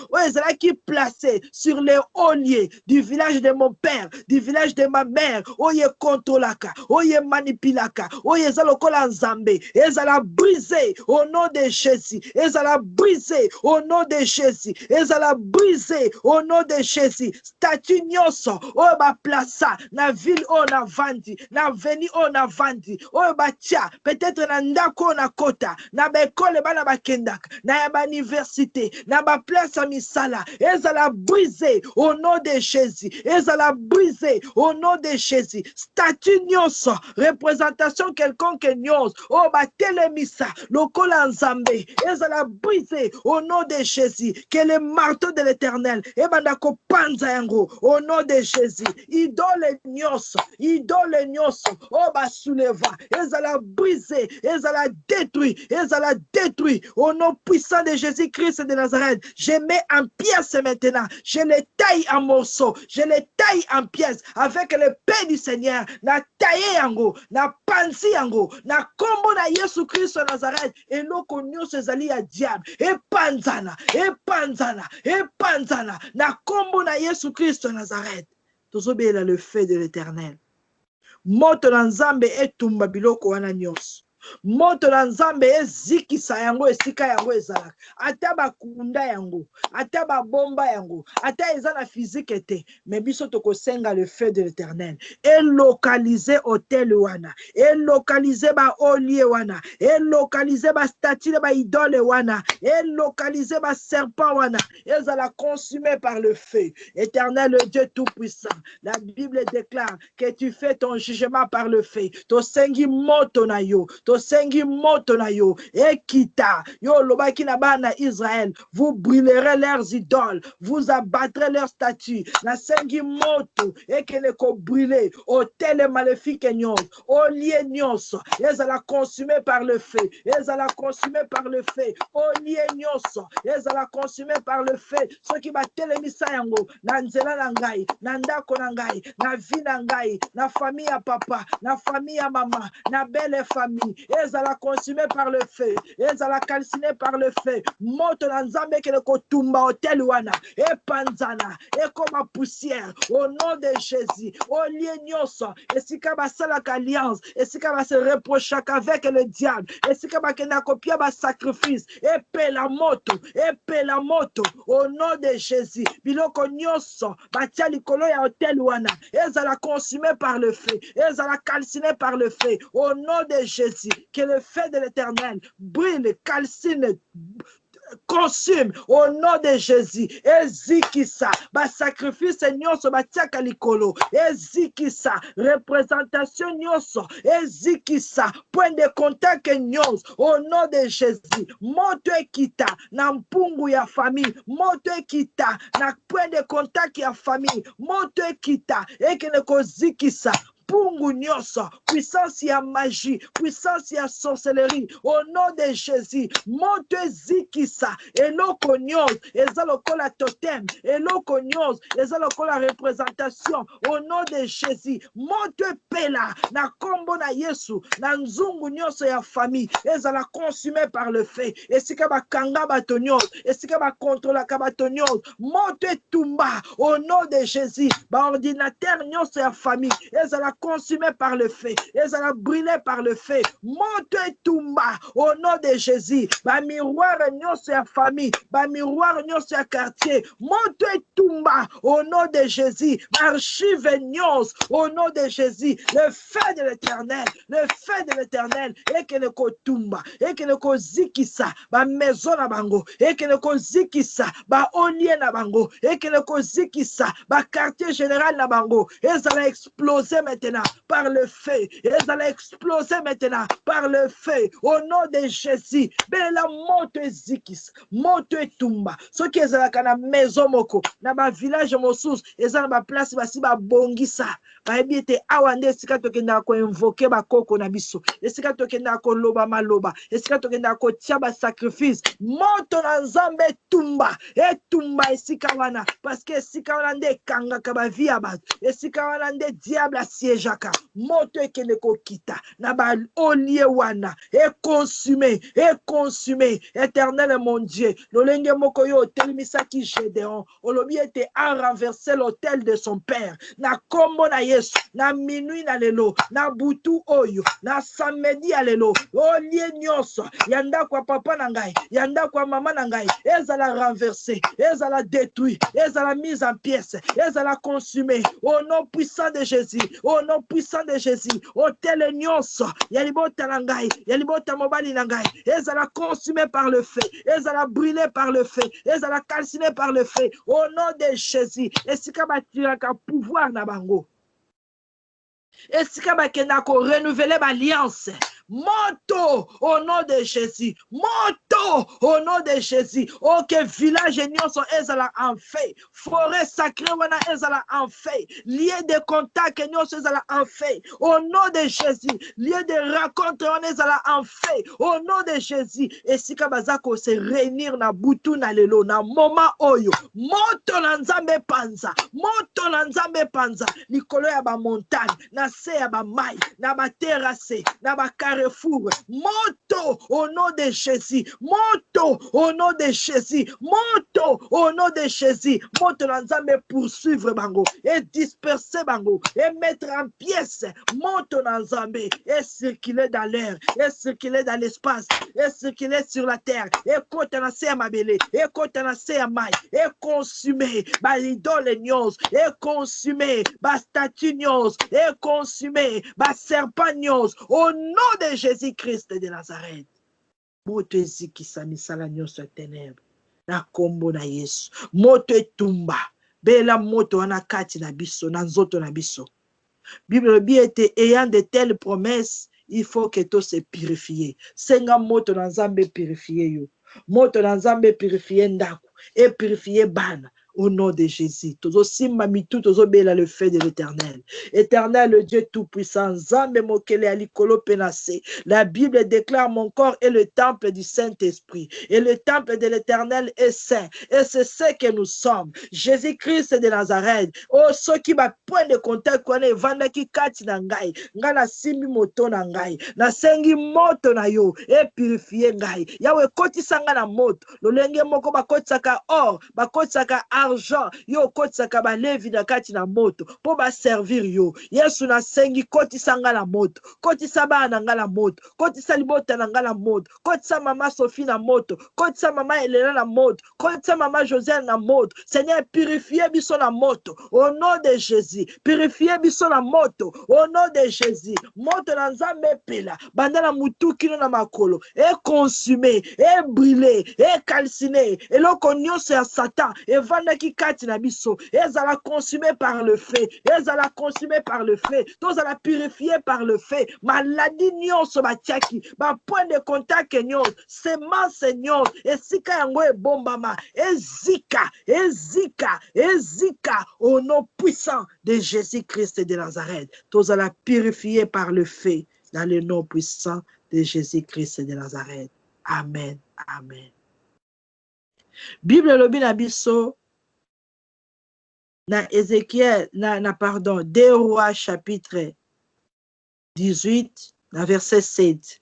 qui placées sur les hauts lieux du village de mon père, du village de ma mère, oye controlaka, oye manipilaka, oye zalokola nzambe, ezala brisé au nom de Jésus, ezala brisé au nom de Jésus, ezala brisé au nom de Jésus. Statue nyonso oyo ba plaça na ville o na vandi, na veni o na vandi, oyo ba tia peut-être na ndako na kota, na ba école bana ba kendaka, na ba université, na ba place à misala, ezala brisé au nom de Jésus, ezala brisé au nom de Jésus. Statue nyonso, représentation quelconque nyonso, oh ba telemisa, lokola nzambe, ezala brisé au nom de Jésus, que le marteau de l'Éternel, et bandako panza yango, au nom de Jésus. Idole nyonso, oh ba souleva, ezala brisé, ezala détruit, au nom puissant de Jésus-Christ de Nazareth. Je mets en pièces maintenant, je les taille en morceaux, je les taille en pièces avec le paix du Seigneur. Na taille yango, na panzi yango, na kombo na Yesu Christ Nazareth, et nous nyonso ezali ya diable, et panzana, na kombo na Yesu Christ Nazareth. Tozobela le feu de l'Éternel. Moto na nzambe etumba biloko wana nyonso. moto na nzambe ezikisa yango esika yango ezalaka ata bakunda yango ata babomba yango ata eza na physique te mais biso tokosenga le feu de l'Éternel et localiser hôtel wana et localiser ba olie wana et localiser ba statue ba idole wana et localiser ba serpent wana ezala consumé par le feu. Éternel le Dieu tout-puissant, la Bible déclare que tu fais ton jugement par le feu. To sengi moto na yo, to sengi moto na yo, et kita yo lobaki na bana Israël, vous brûlerez leurs idoles, vous abattrez leurs statues. Na sengi moto et que ne ko brûler hôtel maléfique nyos, au lieu nyos, ezala consumé par le feu, ezala consumé par le feu, au lieu nyos, ezala consumé par le feu. Ce qui va telemisa yango na nzela na ngai, na ndako na ngai, na vie na ngai, na famille ya papa, na famille ya mama, na belle famille, ezala consumé par le feu, ezala calciné par le feu. Moto na nzambe kele kotumba hotel wana, e panzana, e comme poussière, au nom de Jésus, au lieu nyonso, esika basalaka alliance, esika ba se reprochaka avec le diable, esika ba kena kopia ba sacrifice, epée la moto, au nom de Jésus, biloko nyonso, batia likolo ya hotel wana, ezala consumé par le feu, ezala calciné par le feu, au nom de Jésus, que le feu de l'Éternel brûle, calcine, consume au nom de Jésus. Ezikisa ba sacrifice nyonso batiaka likolo, ezikisa représentation nyonso, ezikisa point de contact nyonso au nom de Jésus. Moto ekita na mpungu ya famille, moto ekita na point de contact ya famille, moto ekita ekene kozikisa pungu nyonso, puissance ya magie, puissance ya sorcellerie, au nom de Jésus, moto ezikisa, eloko nyonso, eza lokola totem, eloko nyonso, eza lokola représentation, au nom de Jésus, moto epela, na kombo na Yesu, na nzungu nyonso ya famille, ezala consumé par le feu, esika bakanga bato nyonso, esika bakontrolaka bato nyonso, moto etumba, au nom de Jésus, ba ordinateur nyonso ya famille, ezala consumé par le feu, ezala brûlé par le feu, moto etumba au nom de Jésus, ba miroir nyonso ya famille, ba miroir nyonso ya quartier, moto etumba au nom de Jésus, ba archive nyonso au nom de Jésus, le feu de l'Éternel, et que ne kotumba, et que ne kozikisa, ba maison na bango, et que ne kozikisa, ba olie na bango, et que ne kozikisa, ba quartier général na bango, ezala exploser maintenant par le feu. Ils allaient exploser maintenant par le feu. Au nom de Jésus. Bela moto ezikis. Moto etumba. Ce qui est dans la maison moko. Dans ma village mosus. Ils ont ma place basi ba bongisa. Ba ebiete awande esika tokenda ko invoquer ba koko na biso. Esika tokenda ko loba maloba. Esika tokenda ko tia ba sacrifice. Moto na nzambe tumba. Etumba esika wana. Parce que esika wana nde kanga kaba via ba. Esika wana nde diable asiégeaka. Moto ekene kokita. Na ba olie wana. Et consumé. Éternel mon Dieu. Lolenge moko yo telimisa ki Gédéon. Olobi ete a renversé l'autel de son père. Na kombo na Yesu. Na minuit na lelo. Na butu oyo. Na samedi ya lelo. Olie nyonso. Yanda kwa papa na ngai. Yanda kwa mama na ngai. Ezala renversé. Ezala détruit. Ezala mise en pièces. Ezala consumé. Au nom puissant de Jésus. Au nom puissant de Jésus. Hôtel nyonso. Yalibota na ngai. Yalibota mobali na ngai. Ezala consumé par le feu. Ezala brûlé par le feu. Ezala calciné par le feu. Au nom de Jésus. Esika batiraka pouvoir na bango. Esika bakenda ko renouveler l'alliance. Moto au nom de Jésus. Moto au nom de Jésus. Ok, village nyonso ezala en feu. Forêt sacrée wana ezala en feu. Lieu de contact nyonso ezala en feu. Au nom de Jésus. Lieu de rencontre wana ezala en feu. Au nom de Jésus. Esika bazako se réunir na butu na lelo na moment oyo. Moto na nzambe panza. Moto na nzambe panza. Likolo ya ba montagne. Na se ya ba mai. Na ba terrasse. Na ba carrefour, moto au nom de Jésus, Moto au nom de Jésus. Moto au nom de Jésus. Moto na nzambe poursuivre bango et disperser bango et mettre en pièces. Moto na nzambe et circuler dans l'air et circuler dans l'espace et circuler sur la terre et côté na se mabele et côté na se mai et consumer ba idole nyos et consumer ba statue nyos et consumer ba serpent nyos au nom de Jésus-Christ de Nazareth. Moto ezikisa misala nyonso ya ténèbre na kombo na Yesu. Moto etumba bela moto wana kati na biso na nzoto na biso. Bible bi ete ayant de telles promesses, il faut que tout se purifie. Senga moto na nzambe purifier yo. Moto na nzambe purifier ndako et purifier bana. Au nom de Jésus, tozo simba mitu tozo bela le feu de l'Éternel. Éternel, le Dieu tout-puissant, Nzambe mokele alikolo penase. La Bible déclare mon corps est le temple du Saint-Esprit et le temple de l'Éternel est saint. Et c'est ce que nous sommes. Jésus-Christ de Nazareth. Oh, ceux qui m'a point de contact kone vanda ki kati na ngai. Nga na simbi moto na ngai. Na sengi moto na yo et purifier ngai. Yawe koti sanga na moto. Lolenge moko ba koti saka or, ba koti saka argent yo koti saka ba levi na kati na moto po ba servir yo. Yesu na sengi koti sanga na moto, koti saba na ngala moto, koti sa libota na ngala moto, koti sa mama Sophie na moto, koti sa mama Elena na moto, koti sa mama Josiane na moto. Seigneur, purifiez biso na moto au nom de Jésus. Purifiez biso na moto au nom de Jésus. Moto na nzambe pela banda na mutu kino na makolo et consumé et brûlé et calciné et loko nyonso ya Satan et vanda ki kati na biso ezala consumé par le feu, ezala consumé par le feu, tous la purifier par le feu. Maladie nyonso batiaki ba point de contact nyonso semence nyonso esika yango ebombama ezika ezika ezika au nom puissant de Jésus-Christ de Nazareth. Tous la purifier par le feu dans le nom puissant de Jésus-Christ de Nazareth. Amen. Amen. Bible lobi na biso na Ézéchiel, pardon, 2 Rois chapitre 18, verset 7.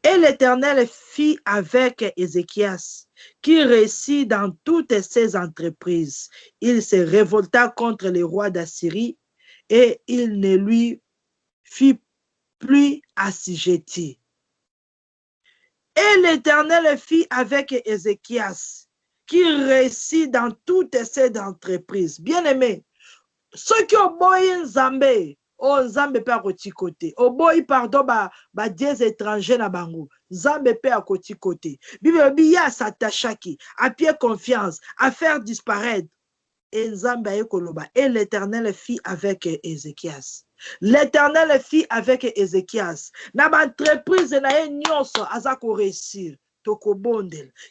Et l'Éternel fit avec Ézéchias, qui réussit dans toutes ses entreprises. Il se révolta contre le roi d'Assyrie et il ne lui fit plus assujetti. Et l'Éternel fit avec Ézéchias, qui réussit dans toutes ses entreprises. Bien-aimés, ceux qui ont boyé Nzambe, oh Nzambe pe a koti côté. Oh boy pardon ba dieux étrangers na bango. Nzambe pe a koti côté. Bible biya s'attachaki, à pied confiance, à faire disparaître. Et Nzambe a koloba. Et l'Éternel fit avec Ézéchias. L'Éternel fit avec Ézéchias. Na ba entreprise na ye nyonso azako réussir.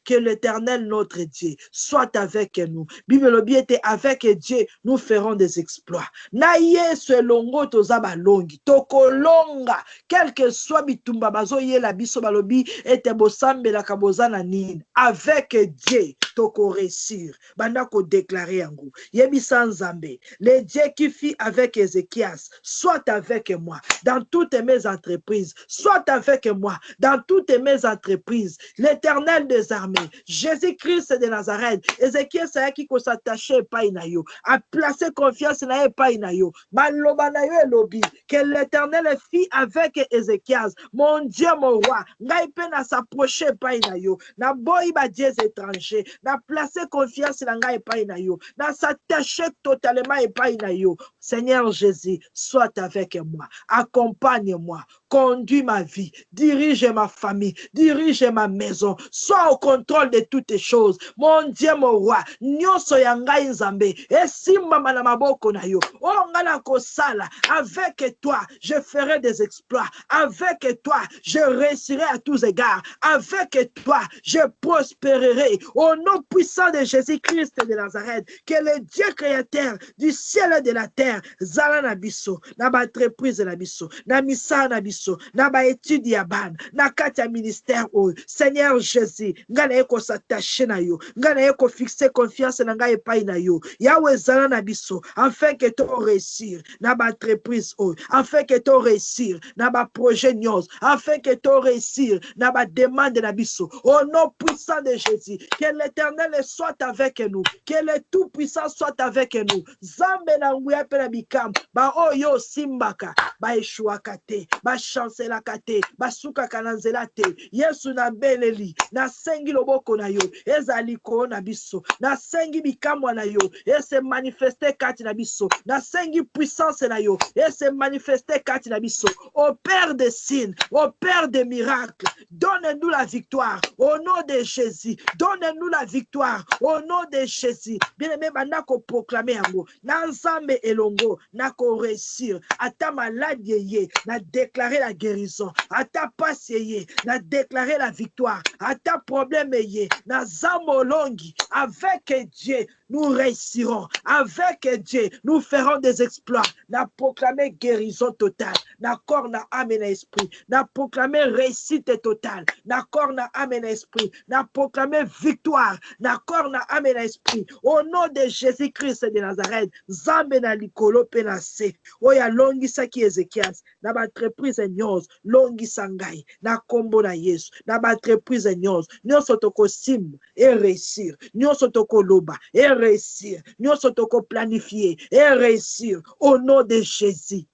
Que l'Éternel notre Dieu soit avec nous. Bible était avec Dieu, nous ferons des exploits. Na yesu longo tozaba longi, tokolonga, quel que soit bitumba bazo ye la biso balobi ete bosambe la kabozana nini. Avec Dieu, toko réussir. Banda ko déclarer yango. Yebisa Nzambe, le Dieu qui fit avec Ézéchias, soit avec moi dans toutes mes entreprises, soit avec moi dans toutes mes entreprises. L'Éternel des armées, Jésus-Christ de Nazareth, Ézéchiel c'est qui s'attacher pas inayo, a placé confiance na pas inayo, maloba na yo elobi, que l'Éternel fit avec Ézéchias, mon Dieu mon roi, ngai pe na s'approcher pas inayo, na boy ba dieux étrangers, na placer confiance na ngai pas inayo, na s'attacher totalement pas inayo. Seigneur Jésus, sois avec moi, accompagne-moi, conduis ma vie, dirige ma famille, dirige ma maison, sois au contrôle de toutes les choses. Mon Dieu, mon roi, nyonso ya ngai Nzambe, esimba na maboko na yo. Oh ngala kosala, avec toi, je ferai des exploits. Avec toi, je réussirai à tous égards. Avec toi, je prospérerai. Au nom puissant de Jésus-Christ de Nazareth, que le Dieu créateur du ciel et de la terre ministère zala na biso na ba entreprise na biso na misala na biso na ba étude ya bana na kati ya ministère oyo Seigneur Jésus nga na eko s'attacher na yo nga na eko fixer confiance na nga epai na yo yawe zala na biso afin que to réussir na ba entreprise oyo afin que to réussir na ba projet nyos afin que to réussir na ba demande na biso au nom puissant de Jésus que l'Éternel soit avec nous que le Tout-Puissant soit avec nous zambe na nguya pe na bikam ba oyo simbaka ba eshuaka te ba chancelaka te ba sukaka na nzela te Yesu na beleli na sengi loboko na yo ezali ko na biso na sengi bikamwa na yo ese manifester kati na biso na sengi puissance na yo ese manifester kati na biso au Père des signes au Père des miracles donne-nous la victoire au nom de Jésus donne-nous la victoire au nom de Jésus bien-aimé banako proclamer yango na nzambe elongo nako réussir ata maladie ye na déclarer la guérison ata passe ye na déclarer la victoire ata problème ye na zamolongi avec Dieu nous réussirons avec Dieu nous ferons des exploits na proclamer guérison totale na corps na âme na esprit na proclamer réussite totale na corps na âme na esprit na proclamer victoire na corps na âme na esprit au nom de Jésus-Christ de Nazareth zambe na likolo pe na se oya longisa ki Ezekias na ba entreprise nyos longisa ngai na kombo na Yesu na ba entreprise nyos nyonso toko sim et réussir nyonso toko loba et réussir nyonso toko planifier et réussir au nom de Jésus.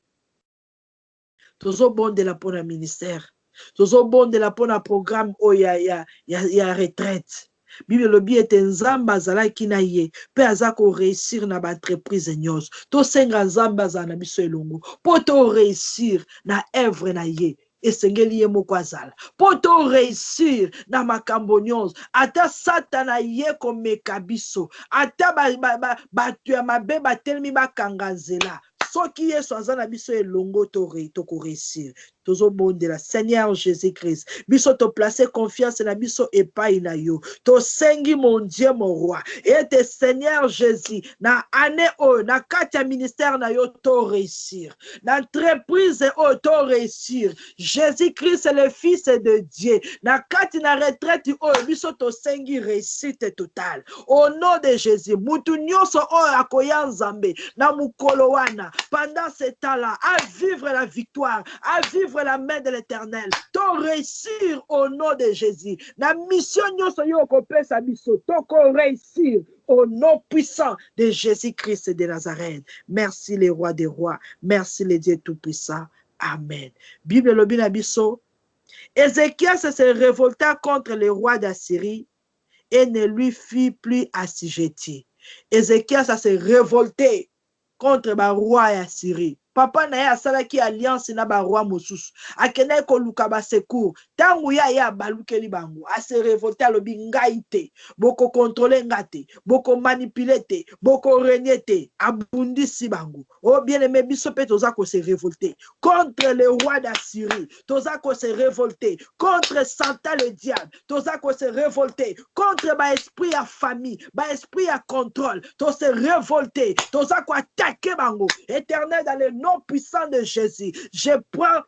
Tozo bon de la pona ministère tozo bon de la pona programme o ya retraite Bible lobi ete nzamba azalaki na ye pe azako réussir na ba entreprise nyos to senga nzamba azana biso elongo po to réussir na œuvre na ye esengeli ye moko azala po to réussir na makambo nyonso ata satana ye komeka biso ata batu ya mabe batelemi bakanga nzela soki yesu aza na biso elongo to réussir tozo bonde la Seigneur Jésus-Christ biso to placer confiance na biso epai na yo to sengi mon Dieu mon roi et te Seigneur Jésus na année o na kati ya ministère na yo to réussir na entreprise o to réussir Jésus-Christ est le fils de Dieu na kati na retraite o biso to sengi réussite totale au nom de Jésus mutu nyonso o akoya nzambe na mukolo wana pendant ce temps-là à vivre la victoire à vivre la main de l'Éternel, to réussir au nom de Jésus. La mission nyonso yo kopesa biso, to ko réussir au nom puissant de Jésus-Christ de Nazareth. Merci les rois des rois, merci les dieux tout-puissants. Amen. Bible lobi na biso, Ézéchias se révolta contre le roi d'Assyrie et ne lui fit plus assujetti. Ézéchias s'est révolté contre le roi d'Assyrie. Papa na ya asalaki alliance na ba roi mosusu akena ko luka ba secours tangu ya balukeli bango ase révolté alobi ngai te boko contrôler ngate boko manipuler te boko régner te abundisi bango oh bien aimé biso pe toza ko se révolter contre le roi d'Assyrie toza ko se révolter contre Satan le diable toza ko se révolter contre ba esprit ya famille ba esprit ya contrôle to se révolter toza ko attaquer bango Éternel dans le nom puissant de Jésus, je prends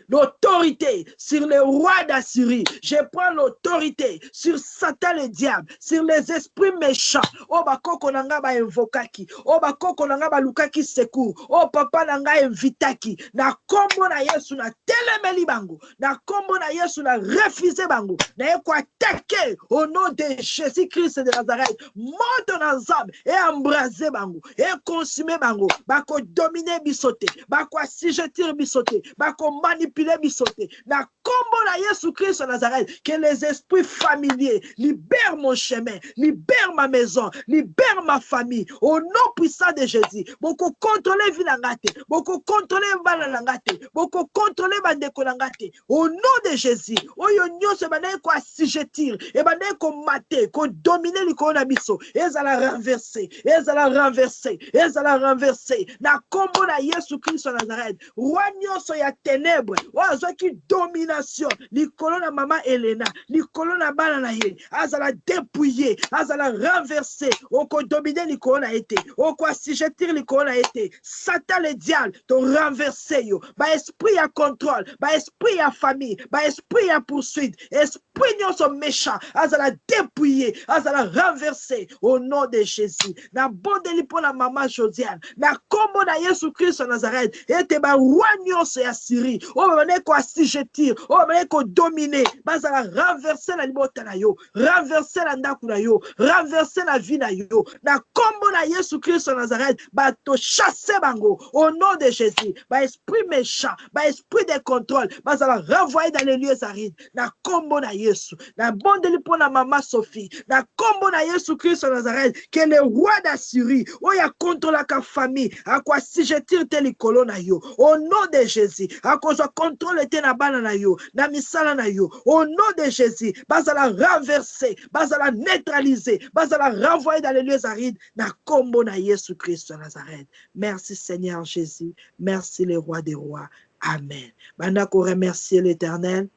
l'autorité sur le roi d'Assyrie. Je prends l'autorité sur Satan le diable, sur les esprits méchants. Oh bakoko nanga ba invokaki, oh bakoko nanga ba lukaki secours, oh papa nanga invitaki. Na kombo na Yesu na telemeli bango, na kombo na Yesu na refusé bango. Na eko attaquer au nom de Jésus-Christ de Nazareth. Monte na nzambe et embraser bango, et consumer bango. Bako dominer bisote, bako assujettir bisote, bako manipuler bisote. Na kombo na Yesu Christ de Nazareth, que les esprits familiers libèrent mon chemin, libèrent ma maison, libèrent ma famille. Au nom puissant de Jésus, beaucoup contrôler vie langate, beaucoup contrôler mbala langate, beaucoup contrôler bandeko langate. Au nom de Jésus, oyo nyonso banaye ko assujettir, et banaye ko mater, ko dominer likolo na biso, ezala renverser, ezala renverser, ezala renverser. Na kombo na Yesu Christ de Nazareth, roi nyonso ya ténèbres, ozo ki domine domination likolo na mama Elena likolo na bana na ye azala dépouiller azala renverser oko dominer likolo na ete oko assujettir likolo na ete Satan le diable to renverser yo ba esprit ya contrôle ba esprit ya famille ba esprit ya poursuite esprit nyonso méchant azala dépouiller azala renverser au nom de Jésus na bondeli pour la maman Josiane na kombo na Yesu Christ de Nazareth ete ba roi nyonso ya Syrie o bane ko assujettir o bane ko dominer bazala renverser la libota na yo renverser la ndaku na yo renverser la vie na yo na kombo na Yesu Christ de Nazareth ba to chasser bango au nom de Jésus ba esprit méchant ba esprit de contrôle bazala renvoyer dans les lieux arides na kombo na Yesu na bondeli pour la maman Sophie na kombo na Yesu Christ de Nazareth que le roi d'Assyrie o ya contre la famille a quoi si je tire tes likolo na yo au nom de Jésus a quoi je contrôle te na bana na yo na misala na yo au nom de Jésus bazala renverser bazala neutraliser bazala renvoyer dans les lieux arides na kombo na Yesu Christ de Nazareth. Merci Seigneur Jésus, merci le roi des rois. Amen. Maintenant qu'on remercie l'Éternel,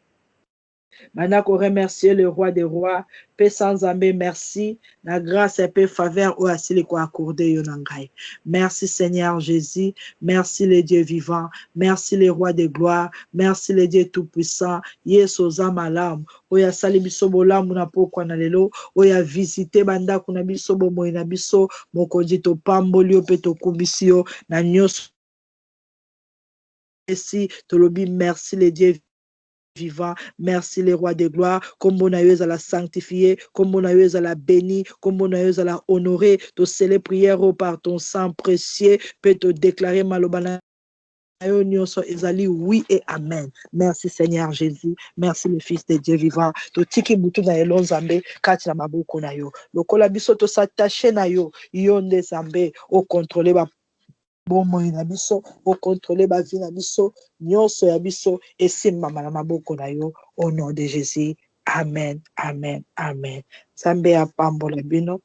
maintenant qu'on remercie le roi des rois, paix sans amé, merci. La grâce et paix faveur ou asile quoi accordé yonangai. Merci Seigneur Jésus, merci le Dieu vivant, merci le roi de gloire, merci le Dieu tout-puissant. Yesu zamalam, oya sali biso bolamu na pokwa na lelo, oya visite banda kuna biso bomo ina biso, mokonzi to pambolio pe to kumbisio na nyos. Merci, tolobi merci le Dieu vivant, merci les rois de gloire, comme on a eu à la sanctifier, comme on a eu à la bénir, comme on a eu à la honorer, te sceller prière par ton sang précieux, peut te déclarer malobana. Oui et amen. Merci Seigneur Jésus. Merci le Fils de Dieu vivant. To tiki butu na elon zambe kati na maboko na yo. Lokola biso to s'attacher na yo. Yonde zambe o contrôler ba bomo na biso o contrôler ba vie na biso nyonso ya biso esimama na maboko na yo au nom de Jésus. Amen. Amen. Amen. Zambe apambola bino.